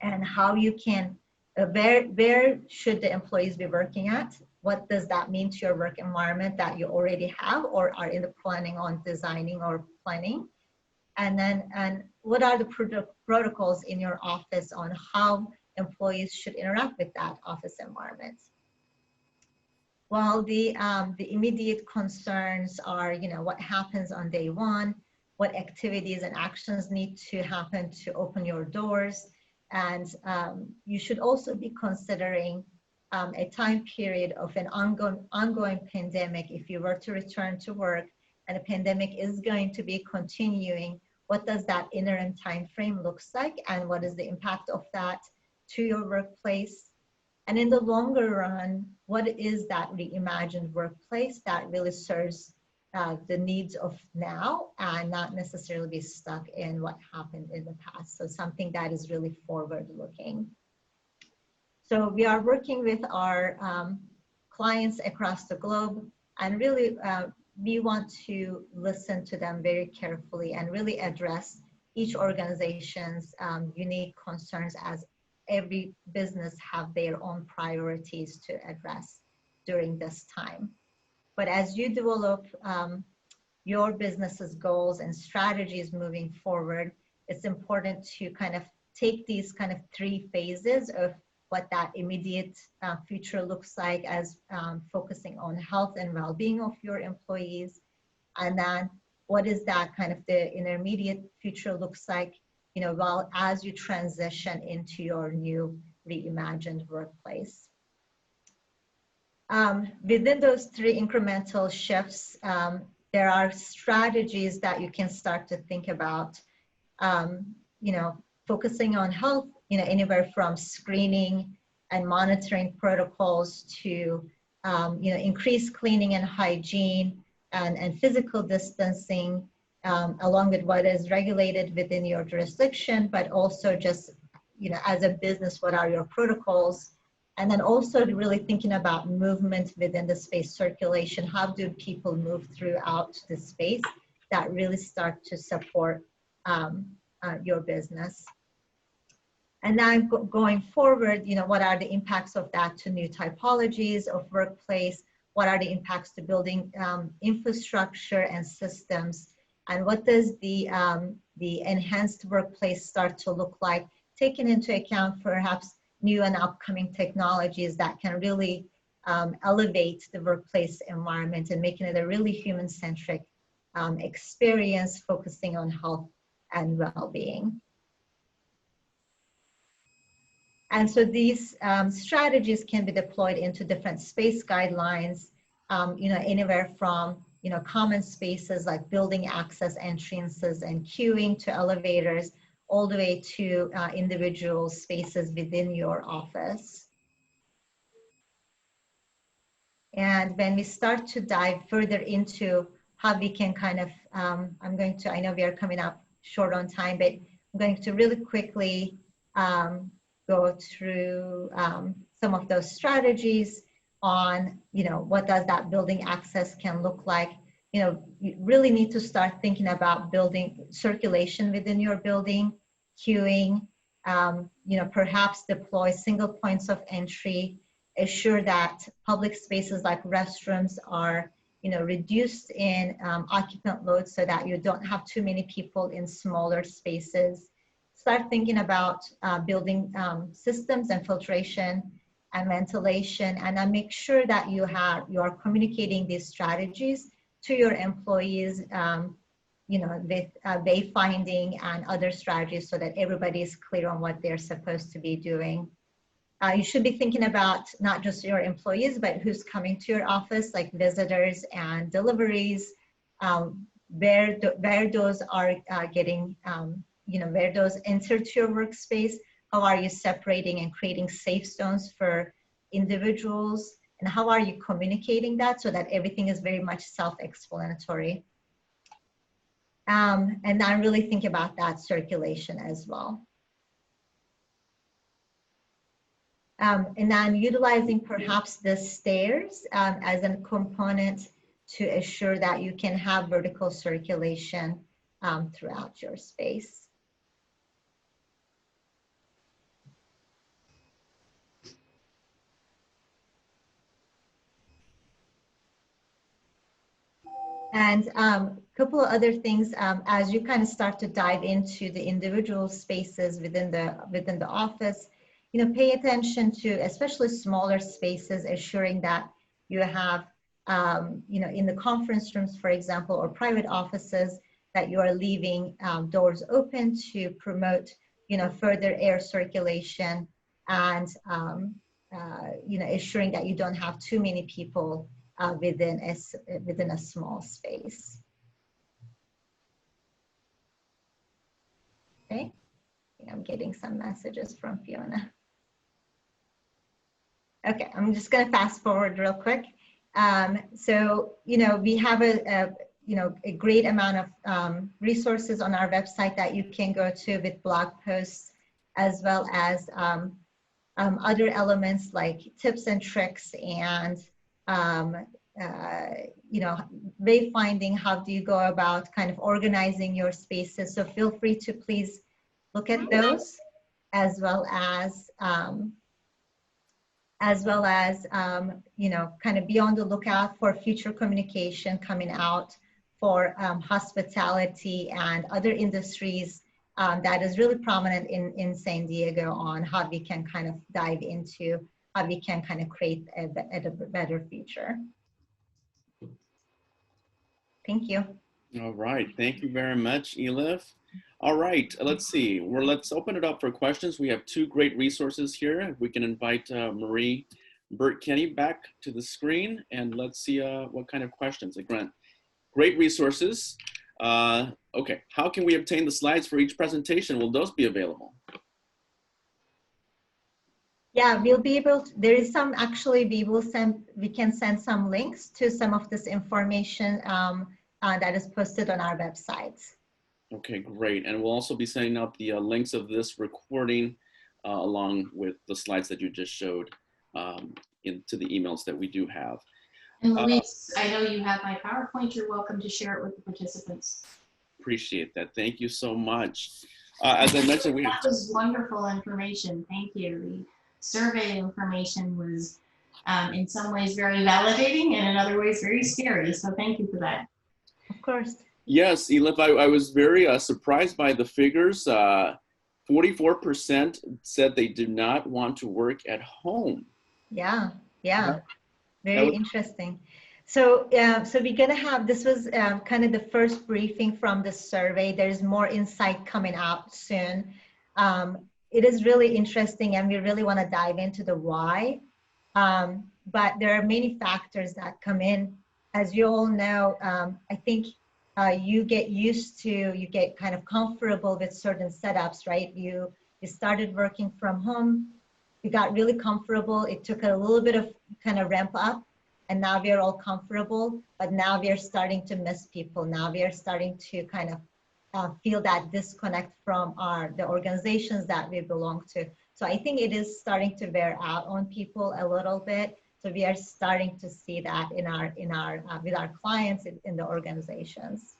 and how you can, where should the employees be working at? What does that mean to your work environment that you already have or are in the planning on designing or planning? And then, what are the protocols in your office on how employees should interact with that office environment? Well, the immediate concerns are, what happens on day 1, what activities and actions need to happen to open your doors. And you should also be considering a time period of an ongoing pandemic. If you were to return to work and the pandemic is going to be continuing, what does that interim time frame looks like, and what is the impact of that to your workplace? And in the longer run, what is that reimagined workplace that really serves the needs of now and not necessarily be stuck in what happened in the past? So something that is really forward looking. So we are working with our clients across the globe, and really we want to listen to them very carefully and really address each organization's unique concerns, as every business have their own priorities to address during this time. But as you develop your business's goals and strategies moving forward, it's important to kind of take these kind of 3 phases of what that immediate future looks like, as focusing on health and well-being of your employees. And then what is that kind of the intermediate future looks like, well, as you transition into your new reimagined workplace. Within those 3 incremental shifts, there are strategies that you can start to think about, focusing on health, anywhere from screening and monitoring protocols to increased cleaning and hygiene and physical distancing, along with what is regulated within your jurisdiction, but also just, as a business, what are your protocols? And then also really thinking about movement within the space, circulation. How do people move throughout the space that really start to support your business? And then going forward, what are the impacts of that to new typologies of workplace? What are the impacts to building infrastructure and systems? And what does the enhanced workplace start to look like, taking into account perhaps new and upcoming technologies that can really elevate the workplace environment and making it a really human-centric experience, focusing on health and well-being. And so these strategies can be deployed into different space guidelines, anywhere from common spaces like building access entrances and queuing to elevators, all the way to individual spaces within your office. And when we start to dive further into how we can kind of, I know we are coming up short on time, but I'm going to really quickly go through some of those strategies on, what does that building access can look like. You really need to start thinking about building circulation within your building, queuing, perhaps deploy single points of entry, assure that public spaces like restrooms are, reduced in occupant load so that you don't have too many people in smaller spaces. Start thinking about building systems and filtration and ventilation, and then make sure that you are communicating these strategies to your employees, with wayfinding and other strategies so that everybody is clear on what they're supposed to be doing. You should be thinking about not just your employees, but who's coming to your office, like visitors and deliveries, where those are getting, where those enter to your workspace. How are you separating and creating safe zones for individuals? And how are you communicating that so that everything is very much self-explanatory? And then really think about that circulation as well. And then utilizing perhaps the stairs as a component to assure that you can have vertical circulation throughout your space. And a couple of other things as you kind of start to dive into the individual spaces within the office, pay attention to especially smaller spaces, assuring that you have, in the conference rooms, for example, or private offices, that you are leaving doors open to promote, further air circulation and, assuring that you don't have too many people within a small space. Okay, I'm getting some messages from Fiona. Okay, I'm just going to fast forward real quick. So, we have a great amount of resources on our website that you can go to with blog posts, as well as other elements like tips and tricks and wayfinding. How do you go about kind of organizing your spaces? So feel free to please look at those, as well as kind of be on the lookout for future communication coming out for hospitality and other industries that is really prominent in San Diego, on how we can kind of dive into how we can kind of create a better future. Thank you. All right, thank you very much, Elif. All right, let's see. Let's open it up for questions. We have two great resources here. If we can invite Marie, Burke, Kenny back to the screen, and let's see what kind of questions. Again, great resources. Okay, how can we obtain the slides for each presentation? Will those be available? Yeah, we'll be able to, there is some, actually, we can send some links to some of this information that is posted on our websites. Okay, great. And we'll also be sending out the links of this recording along with the slides that you just showed into the emails that we do have. And Luis, I know you have my PowerPoint. You're welcome to share it with the participants. Appreciate that. Thank you so much. As I mentioned, that was wonderful information. Thank you. The survey information was in some ways very validating and in other ways very scary. So thank you for that. Of course. Yes, Elif, I was very surprised by the figures. 44% said they do not want to work at home. Yeah, very interesting. So, so we're gonna have, this was kind of the first briefing from the survey. There's more insight coming out soon. It is really interesting and we really wanna dive into the why. But there are many factors that come in. As you all know, I think you get used to, you get kind of comfortable with certain setups, right? You started working from home, you got really comfortable. It took a little bit of kind of ramp up, and now we are all comfortable, but now we are starting to miss people. Now we are starting to kind of feel that disconnect from the organizations that we belong to. So I think it is starting to wear out on people a little bit. So we are starting to see that with our clients in the organizations.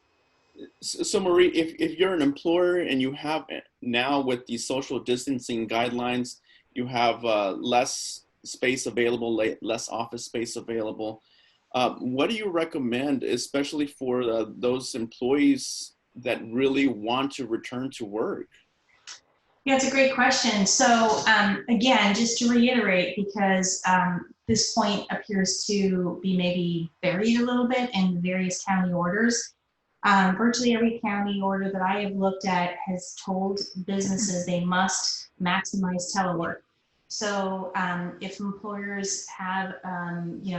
So Marie, if you're an employer and you have now with the social distancing guidelines, you have less space available, less office space available. What do you recommend, especially for those employees that really want to return to work? Yeah, it's a great question. So again, just to reiterate, because this point appears to be maybe buried a little bit in various county orders. Virtually every county order that I have looked at has told businesses they must maximize telework. So if employers have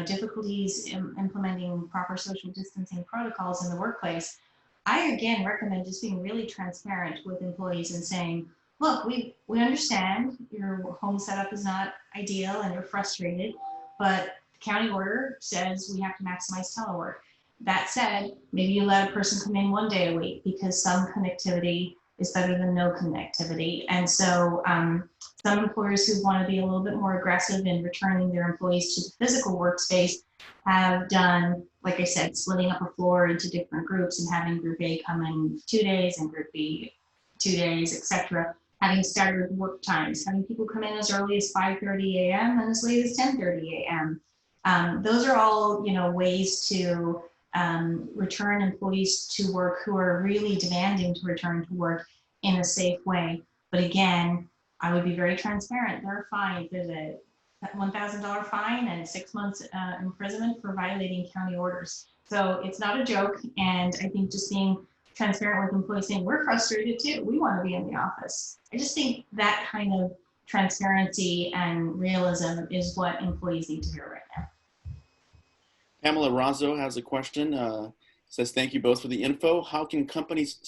difficulties implementing proper social distancing protocols in the workplace, I again recommend just being really transparent with employees and saying, look, we understand your home setup is not ideal and you're frustrated, but the county order says we have to maximize telework. That said, maybe you let a person come in 1 day a week because some connectivity is better than no connectivity. And so some employers who want to be a little bit more aggressive in returning their employees to the physical workspace have done, like I said, splitting up a floor into different groups and having group A come in 2 days and group B 2 days, etc. Having staggered work times, having people come in as early as 5:30 a.m. and as late as 10:30 a.m. Those are all, ways to return employees to work who are really demanding to return to work in a safe way. But again, I would be very transparent. There are fines. There's a $1,000 fine and 6 months imprisonment for violating county orders. So it's not a joke. And I think just being transparent with employees saying, we're frustrated too. We want to be in the office. I just think that kind of transparency and realism is what employees need to hear right now. Pamela Razzo has a question, says, thank you both for the info. How can companies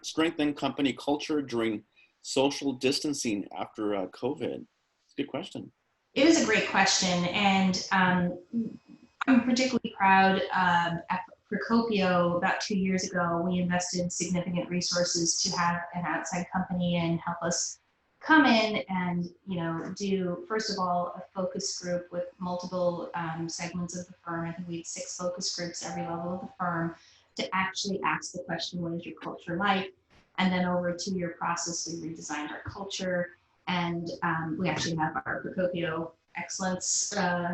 strengthen company culture during social distancing after COVID? It's a good question. It is a great question. And I'm particularly proud at Procopio. About 2 years ago, we invested significant resources to have an outside company and help us come in and do, first of all, a focus group with multiple segments of the firm. I think we had 6 focus groups every level of the firm to actually ask the question, what is your culture like? And then over a 2-year process, we redesigned our culture, and we actually have our Procopio Excellence,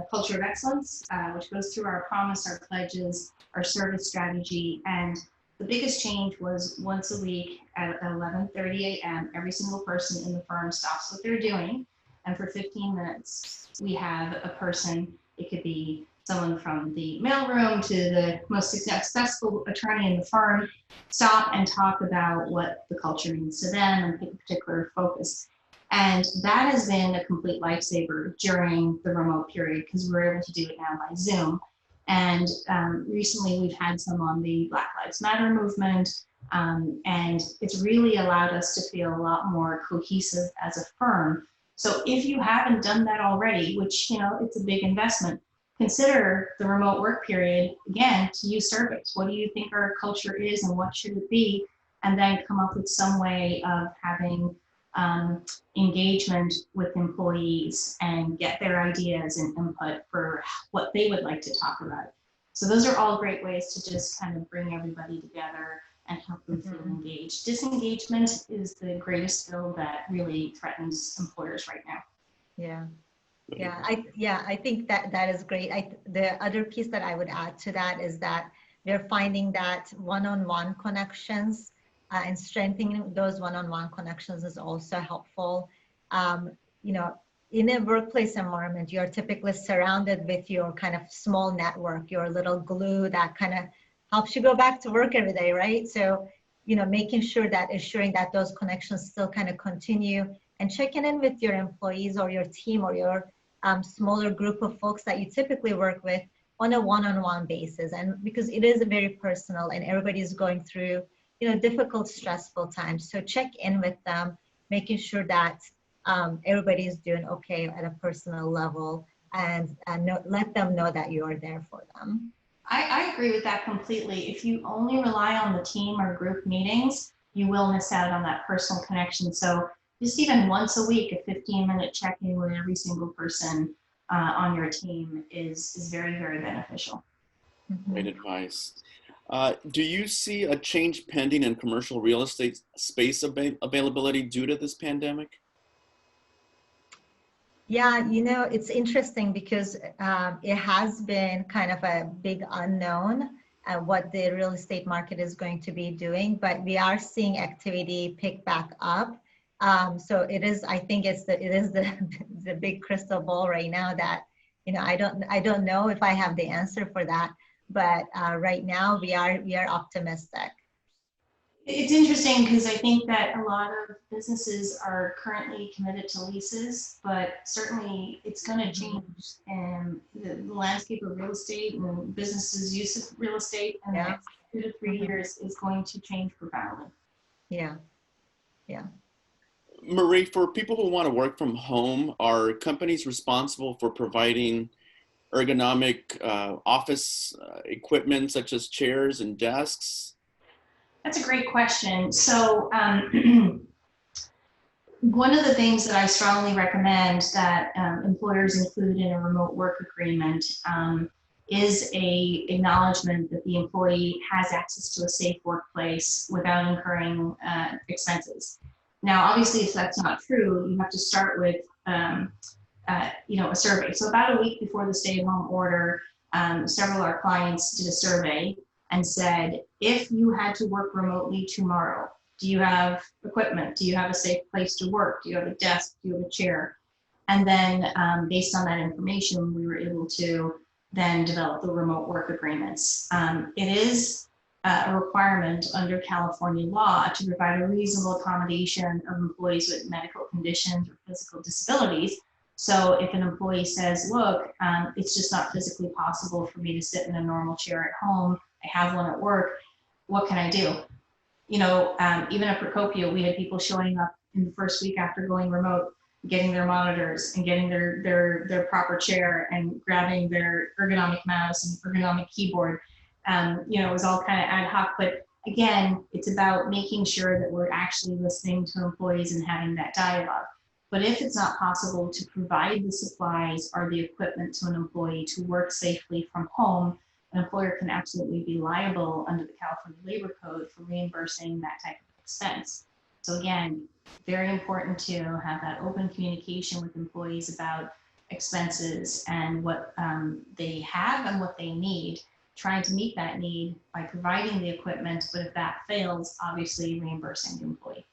Culture of Excellence, which goes through our promise, our pledges, our service strategy. And the biggest change was once a week at 11:30 a.m., every single person in the firm stops what they're doing. And for 15 minutes, we have a person, it could be someone from the mailroom to the most successful attorney in the firm, stop and talk about what the culture means to them and pick a particular focus. And that has been a complete lifesaver during the remote period because we're able to do it now by Zoom. And recently we've had some on the Black Lives Matter movement, and it's really allowed us to feel a lot more cohesive as a firm So if you haven't done that already, which, it's a big investment, consider the remote work period, again, to use surveys. What do you think our culture is and what should it be? And then come up with some way of having engagement with employees and get their ideas and input for what they would like to talk about. So those are all great ways to just kind of bring everybody together and help them feel engaged. Disengagement is the greatest ill that really threatens employers right now. I think that is great. The other piece that I would add to that is that we're finding that one-on-one connections and strengthening those one-on-one connections is also helpful. In a workplace environment, you're typically surrounded with your kind of small network, your little glue that kind of helps you go back to work every day, right? So, making sure that assuring that those connections still kind of continue and checking in with your employees or your team or your smaller group of folks that you typically work with on a one-on-one basis. And because it is very personal and everybody's going through, difficult, stressful times. So check in with them, making sure that everybody's doing okay at a personal level and let them know that you are there for them. I agree with that completely. If you only rely on the team or group meetings, you will miss out on that personal connection. So just even once a week, a 15-minute check-in with every single person on your team is very, very beneficial. Great advice. Do you see a change pending in commercial real estate space availability due to this pandemic? Yeah, it's interesting because it has been kind of a big unknown what the real estate market is going to be doing, but we are seeing activity pick back up. So I think it is the big crystal ball right now that, I don't know if I have the answer for that, but right now we are optimistic. It's interesting because I think that a lot of businesses are currently committed to leases, but certainly it's going to change and the landscape of real estate and businesses' use of real estate in the next 2 to 3 years is going to change profoundly. Yeah. Marie, for people who want to work from home, are companies responsible for providing ergonomic office equipment such as chairs and desks? That's a great question. So one of the things that I strongly recommend that employers include in a remote work agreement is a acknowledgement that the employee has access to a safe workplace without incurring expenses. Now, obviously, if that's not true, you have to start with a survey. So about a week before the stay-at-home order, several of our clients did a survey and said, if you had to work remotely tomorrow, do you have equipment? Do you have a safe place to work? Do you have a desk? Do you have a chair? And then based on that information, we were able to then develop the remote work agreements. It is a requirement under California law to provide a reasonable accommodation of employees with medical conditions or physical disabilities. So if an employee says, look, it's just not physically possible for me to sit in a normal chair at home, I have one at work, what can I do? Even at Procopio, we had people showing up in the first week after going remote, getting their monitors and getting their proper chair and grabbing their ergonomic mouse and ergonomic keyboard. It was all kind of ad hoc, but again, it's about making sure that we're actually listening to employees and having that dialogue. But if it's not possible to provide the supplies or the equipment to an employee to work safely from home, an employer can absolutely be liable under the California Labor Code for reimbursing that type of expense. So again, very important to have that open communication with employees about expenses and what they have and what they need, trying to meet that need by providing the equipment, but if that fails, obviously reimbursing the employee.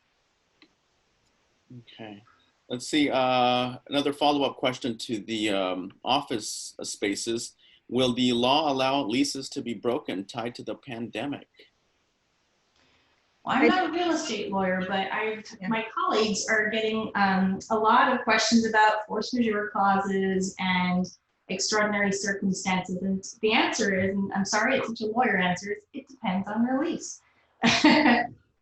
Okay. Let's see, another follow-up question to the office spaces. Will the law allow leases to be broken tied to the pandemic? Well, I'm not a real estate lawyer, but my colleagues are getting a lot of questions about force majeure clauses and extraordinary circumstances. And the answer is, and I'm sorry it's such a lawyer answer, it depends on your lease.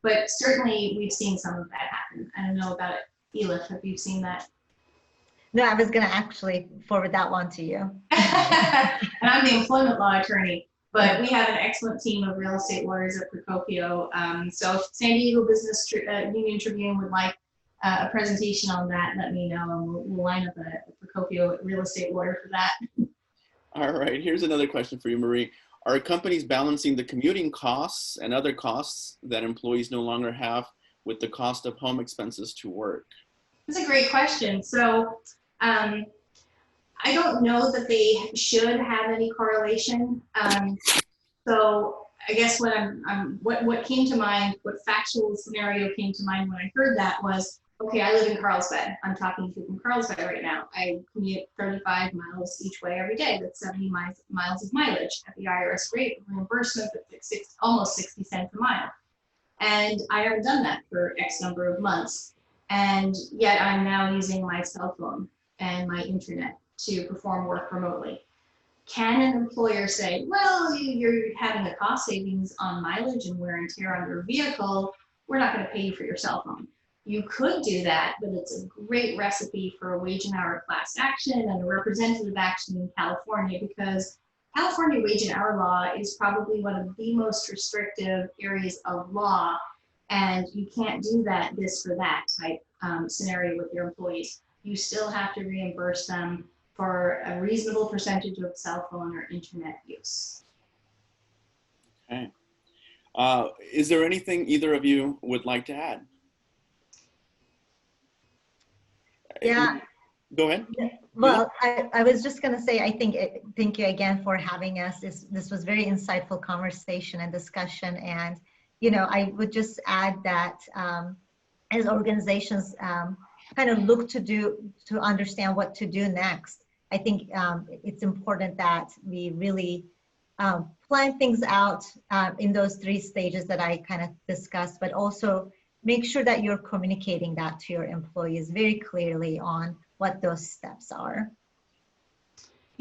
But certainly we've seen some of that happen. I don't know about it. Elif, have you seen that? No, I was going to actually forward that one to you. And I'm the employment law attorney, but we have an excellent team of real estate lawyers at Procopio. So if San Diego Union-Tribune would like a presentation on that, let me know, and we'll line up a Procopio real estate lawyer for that. All right, here's another question for you, Marie. Are companies balancing the commuting costs and other costs that employees no longer have with the cost of home expenses to work? That's a great question. So I don't know that they should have any correlation. So I guess what came to mind, what factual scenario came to mind when I heard that was, okay, I live in Carlsbad. I'm talking to you from Carlsbad right now. I commute 35 miles each way every day. That's 70 miles of mileage at the IRS rate of reimbursement at almost 60 cents a mile. And I haven't done that for X number of months. And yet I'm now using my cell phone and my internet to perform work remotely. Can an employer say, well, you're having a cost savings on mileage and wear and tear on your vehicle, we're not going to pay you for your cell phone? You could do that, but it's a great recipe for a wage and hour class action and a representative action in California, because California wage and hour law is probably one of the most restrictive areas of law, and you can't do that this for that type scenario with your employees. You still have to reimburse them for a reasonable percentage of cell phone or internet use. Okay. Is there anything either of you would like to add? Yeah. Go ahead. Well, I was just going to say, thank you again for having us. This was very insightful conversation and discussion. And, I would just add that as organizations kind of look to understand what to do next, I think it's important that we really plan things out in those 3 stages that I kind of discussed, but also make sure that you're communicating that to your employees very clearly on what those steps are.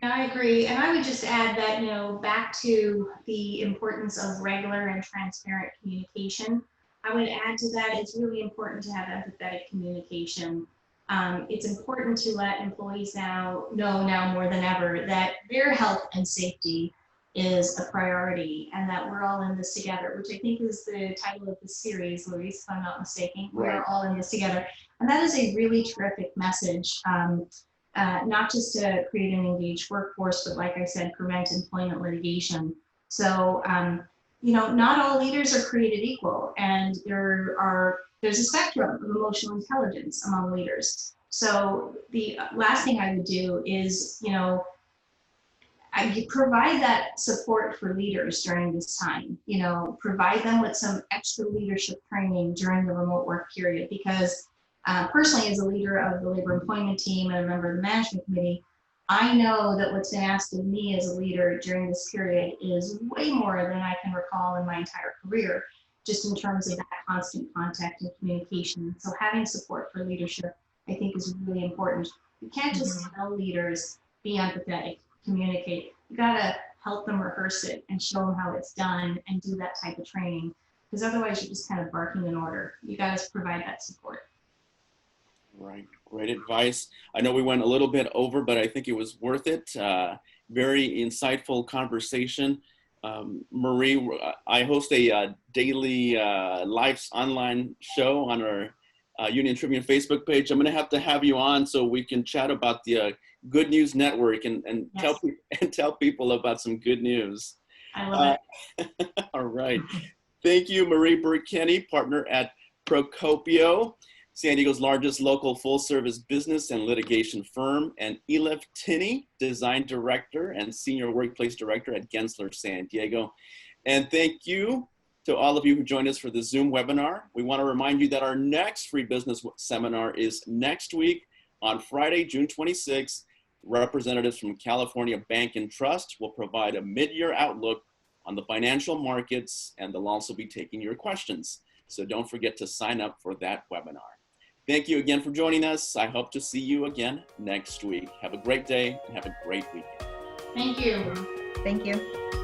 Yeah, I agree. And I would just add that, back to the importance of regular and transparent communication, I would add to that, it's really important to have empathetic communication. It's important to let employees know now more than ever that their health and safety is a priority and that we're all in this together, which I think is the title of the series, Louise, if I'm not mistaken. Right. We're all in this together. And that is a really terrific message, not just to create an engaged workforce, but like I said, prevent employment litigation. So, not all leaders are created equal, and there's a spectrum of emotional intelligence among leaders. So the last thing I would do is, I provide that support for leaders during this time, provide them with some extra leadership training during the remote work period, because personally, as a leader of the labor employment team and a member of the management committee, I know that what's been asked of me as a leader during this period is way more than I can recall in my entire career, just in terms of that constant contact and communication. So having support for leadership, I think, is really important. You can't just tell leaders, be empathetic, communicate. You gotta help them rehearse it and show them how it's done and do that type of training, because otherwise you're just kind of barking an order. You gotta provide that support. Right, great advice. I know we went a little bit over, but I think it was worth it. Very insightful conversation. Marie, I host a daily live online show on our Union-Tribune Facebook page. I'm going to have you on so we can chat about the Good News Network and yes, tell people about some good news. I love it. All right. Thank you, Marie Burke-Kenny, partner at Procopio, San Diego's largest local full-service business and litigation firm, and Elif Tinney, design director and senior workplace director at Gensler San Diego. And thank you to all of you who joined us for the Zoom webinar. We want to remind you that our next free business seminar is next week on Friday, June 26th. Representatives from California Bank and Trust will provide a mid-year outlook on the financial markets, and they'll also be taking your questions. So don't forget to sign up for that webinar. Thank you again for joining us. I hope to see you again next week. Have a great day and have a great weekend. Thank you. Thank you.